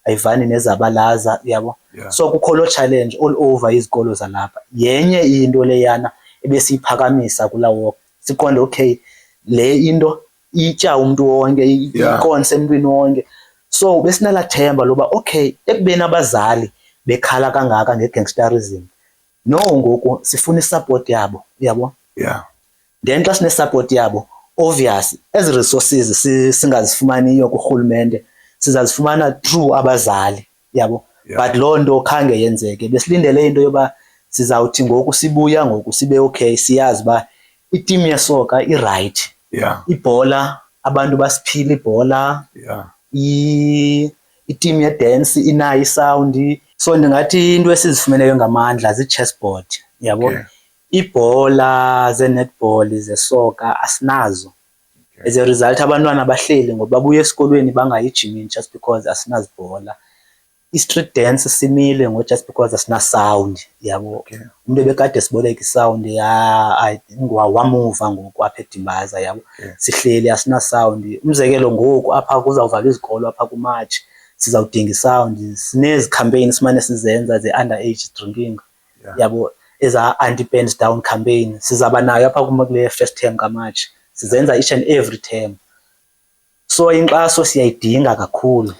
ayivani neZabalaza, yabo. So kukho loo challenge all over izikolo zalapha. Yenye into leyana ebesiyiphakamisa kulaa walk, siqonde okay le into itya umntu wonke, ikonse emntwini wonke. So besinala themba loba okay ekubeni abazali bekhala kangaka ngegangsterism, no ngoku sifuna isupport yabo, yabo. Then xa sine-support yabo, obvious ezi resources singazifumaniyo kurhulumente sizazifumana through abazali, yabo. But loo nto khange yenzeke. Besilindele into yoba sizawuthi ngoku sibuya ngoku sibe okay, siyazi uba iteam yesoka i-right, ibhola abantu basiphila ibhola, iteam ye-dance inayo isawundi. So ndingathi into esizifumeneyo ngamandla zii-chessboard, yabo. Ibhola ze-netball zesoka asinazo. As a result abantwana bahleli ngoba babuya esikolweni bangayijimini just because asinazibhola. I-street dance simile just because asina-sound, yabo. Umuntu ebekade siboleka i-sound wamuva ngoku apha eDimbaza, yabo. Sihleli asina-sound. Umzekelo ngoku apha kuzawuvalwa izikolo apha kuMarch, sizawudinga i-sound. Sinezi campaign simane sizenza ze-underage drinking, yabo, eza-anti-burns down campaign sizaba nayo apha kule first term kaMarch, sizenza each and every term. So inkxaso siyayidinga kakhulu.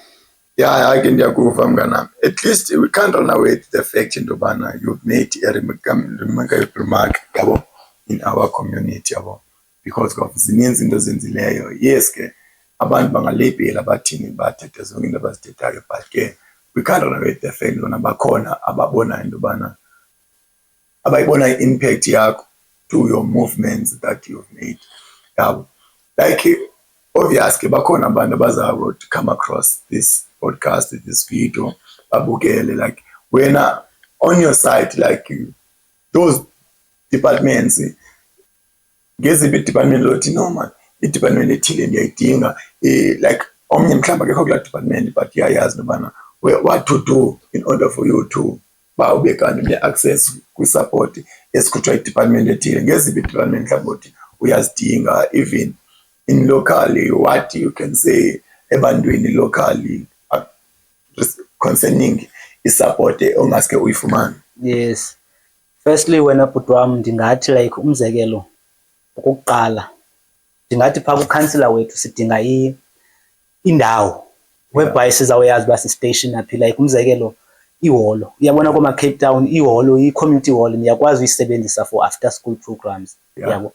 I can ndiyakuva mnganami. At least we can't run away to the fact into bana you've made a remark yabo in our community, yabo, because of zininzi into zenzileyo. Yes ke abantu bangalabela bathini bathethe zonke into abazithethayo, but ke we can't run away to the fact lona bakhona ababona into bana abayibona i-impact yakho to your movements that you've made, yabo. Like obviously bakhona abantu abazawo to come across this podcast, this video, babukele, like when on your side, like those departments, ngeziphi department lothi no man, i-department ethile ndiyayidinga, like omnye mhlawumbi akekho kulaa department but iyayazi nobana what to do in order for you to ube kanti une-access kwi-support esikhutshwa i-department ethile. Ngeziphi i-department mhlawumbi othi uyazidinga, even in locally, what you can say ebantwini locally concerning i-support ongaske uyifumane? Yes, firstly wena bhuti wam ndingathi like umzekelo okokuqala ndingathi phaa kukhansila wethu sidinga indawo whereby sizawuyazi uba sistation aphi, like umzekelo iholo, uyabona Cape Town iholo, i-community hall niyakwazi uyisebenzisa for after school programs, yabo.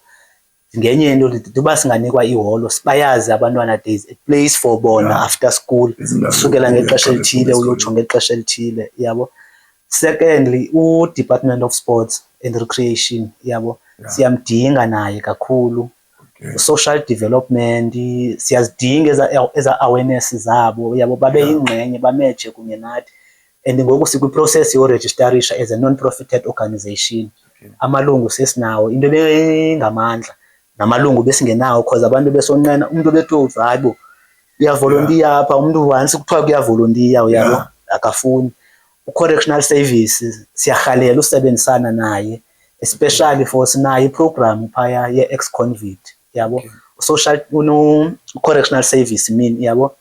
Ngenye into uba singanikwa iholo bayazi abantwana there's a place for bona after school, sukela ngexesha elithile uyotsho ngexesha elithile, yabo. Secondly, u-Department of Sports and Recreation, yabo, siyamdinga naye kakhulu. Social development siyazidinga eza awareness zabo, yabo, babe yingxenye bameje kunye nathi. And ngoku sikwi-process yoregistarisha as a non-profited organization. Amalungu sesinawo, into bengamandla namalungu besingenawo because abantu besonqena, umuntu bethu hayibo uyavolontiya apha, umuntu once kuthiwa kuyavolontiya, uyabo, akafuni. U-correctional services siyarhalela usebenzisana naye, especially for sinayo iprogram phaya ye-ex-convict, yabo. Social correctional service yabo,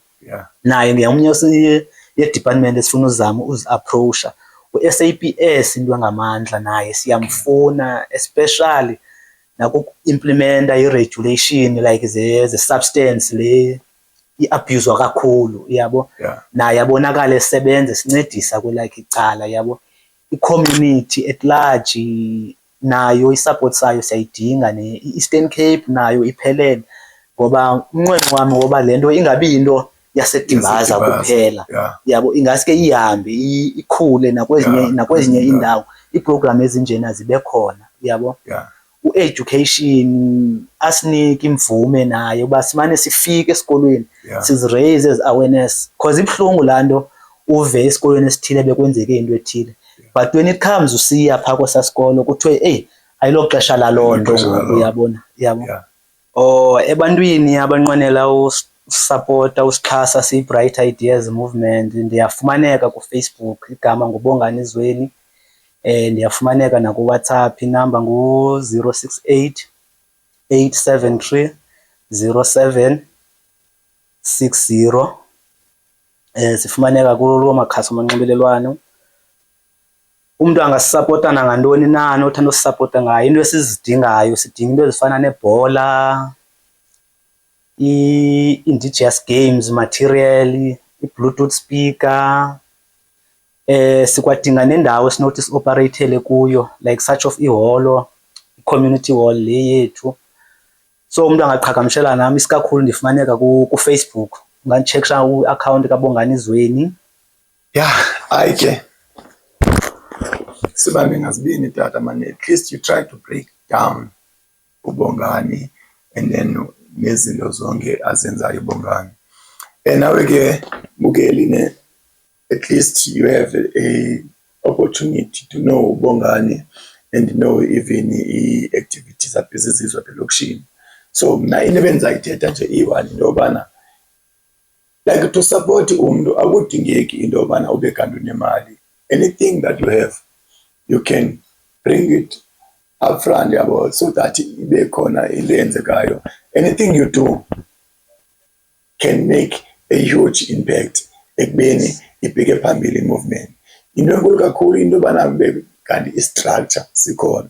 naye ngeyomunye ye-department esifuna uzama uzi-approacha. U-SAPS into engamandla naye siyamfuna, especially naku-implementa i-regulation like ze-substance le i-abuse kakhulu, yabo. Naye abonakala esebenza sincedisa kwelakhe icala, yabo. I-community at large nayo i-support sayo siyayidinga, i-Eastern Cape nayo iphelele, ngoba umnqweno wami ngoba le nto ingabi into yaseDimbaza kuphela, yabo, ingaske ihambe ikhule nakwezinye indawo, iiprogram ezinjena zibe khona, yabo. U-education asinike imvume naye uba simane sifike esikolweni siziraise as awareness, because ibuhlungu laa nto uve esikolweni esithile bekwenzeke into ethile, but when it comes usiya phaa kwesaa sikolo kuthiwe ayilo xesha laloo nto ngoku, uyabona, yabo. Ebantwini abanqwenela usapota usixhasa siyi-Bright Ideas Movement, ndiyafumaneka kuFacebook, igama nguBongani Zweni. Ndiyafumaneka nakuWhatsApp, inamba ngu-068 873 0760. Sifumaneka kulo makhasi amanxibelelwano. Umntu angasisapota nangantoni na nothanda usisapota ngayo, into esizidingayo sidinga into ezifana nebhola, i-indigenous games material, i-Bluetooth speaker. Sikwadinga nendawo esinothi si-operatele kuyo like such of iholo, i-community hall le yethu. So umuntu angaqhagamshela nami, isikakhulu ndifumaneka kuFacebook, unganditshekisha u-account kaBongani Zweni. Hayi ke sibambe ngazibini tata man, at least you try to break down uBongani and then nezinto zonke azenzayo uBongani. Nawe ke Bukeline, at least you have a opportunity to know uBongani and know even i-activities abhizizizwa apha elokishini. So mna into ebendizayithetha nje iyi-one into yobana like to support umntu akudingeki into yobana ube kanti unemali. Anything that you have you can bring it up front, yabo, so that ibe khona into eyenzekayo. Anything you do can make a huge impact ekubeni ibheke phambili i-movement. Into enkulu kakhulu into yobana kube kanti i-structure sikhona.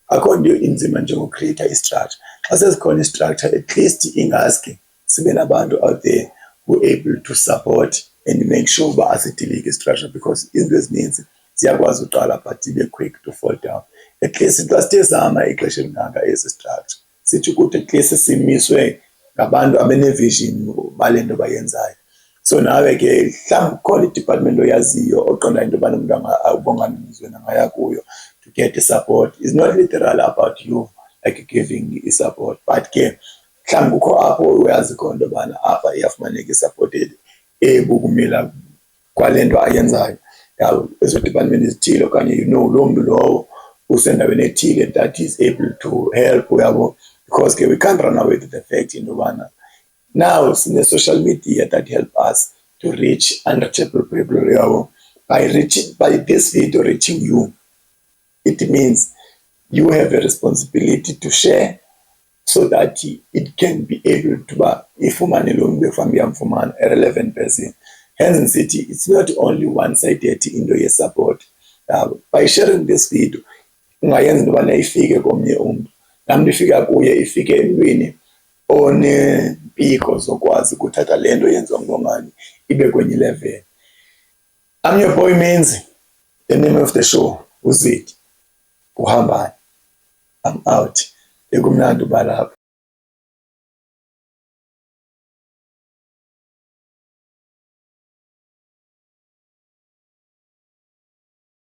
Akho nto inzima njengocreate i-structure. Xa sezikhona i-structure, at least ingaske sibe nabantu out there who are able to support and make sure uba asidilike i-structure, because izinto ezininzi ziyakwazi uqala but ibe quick to fall down. At least xa sithe sahamba ixesha elingaka ezi structure, sithi ukuthi at least simiswe ngabantu abane-vision bale nto bayenzayo. So nawe ke mhlawumbi khona i-department oyaziyo oqonda into yobana umntu uBongani Zweni angaya kuyo to get i-support. It's not literal about you like giving i-support, but ke mhlawumbi kukho apho uyazi khona into yobana apha iyafumaneka i-support ebukumila kwale nto ayenzayo. Ezo department ezithile okanye loo mntu lowo usendaweni ethile that is able to help, uyabo, because we can't run away with the fact into yobana now sine-social media that help us to reach unreachable people, uyabo. By this video reaching you, it means you have a responsibility to share so that it can be able to be ifumane lo mntu bekufanele uyamfumana, a relevant person. Hence City, it's not only one-sided into your support. By sharing this video, ungayenza into yobana ifike komnye umntu, laa mntu ifika kuye ifike emntwini onempiko zokwazi ukuthatha le nto yenziwa nguBongani ibe kwenye level. I'm your boy Menzi. The name of the show, Uzit. Kuhambani. I'm out. Bekumnandi uba lapha.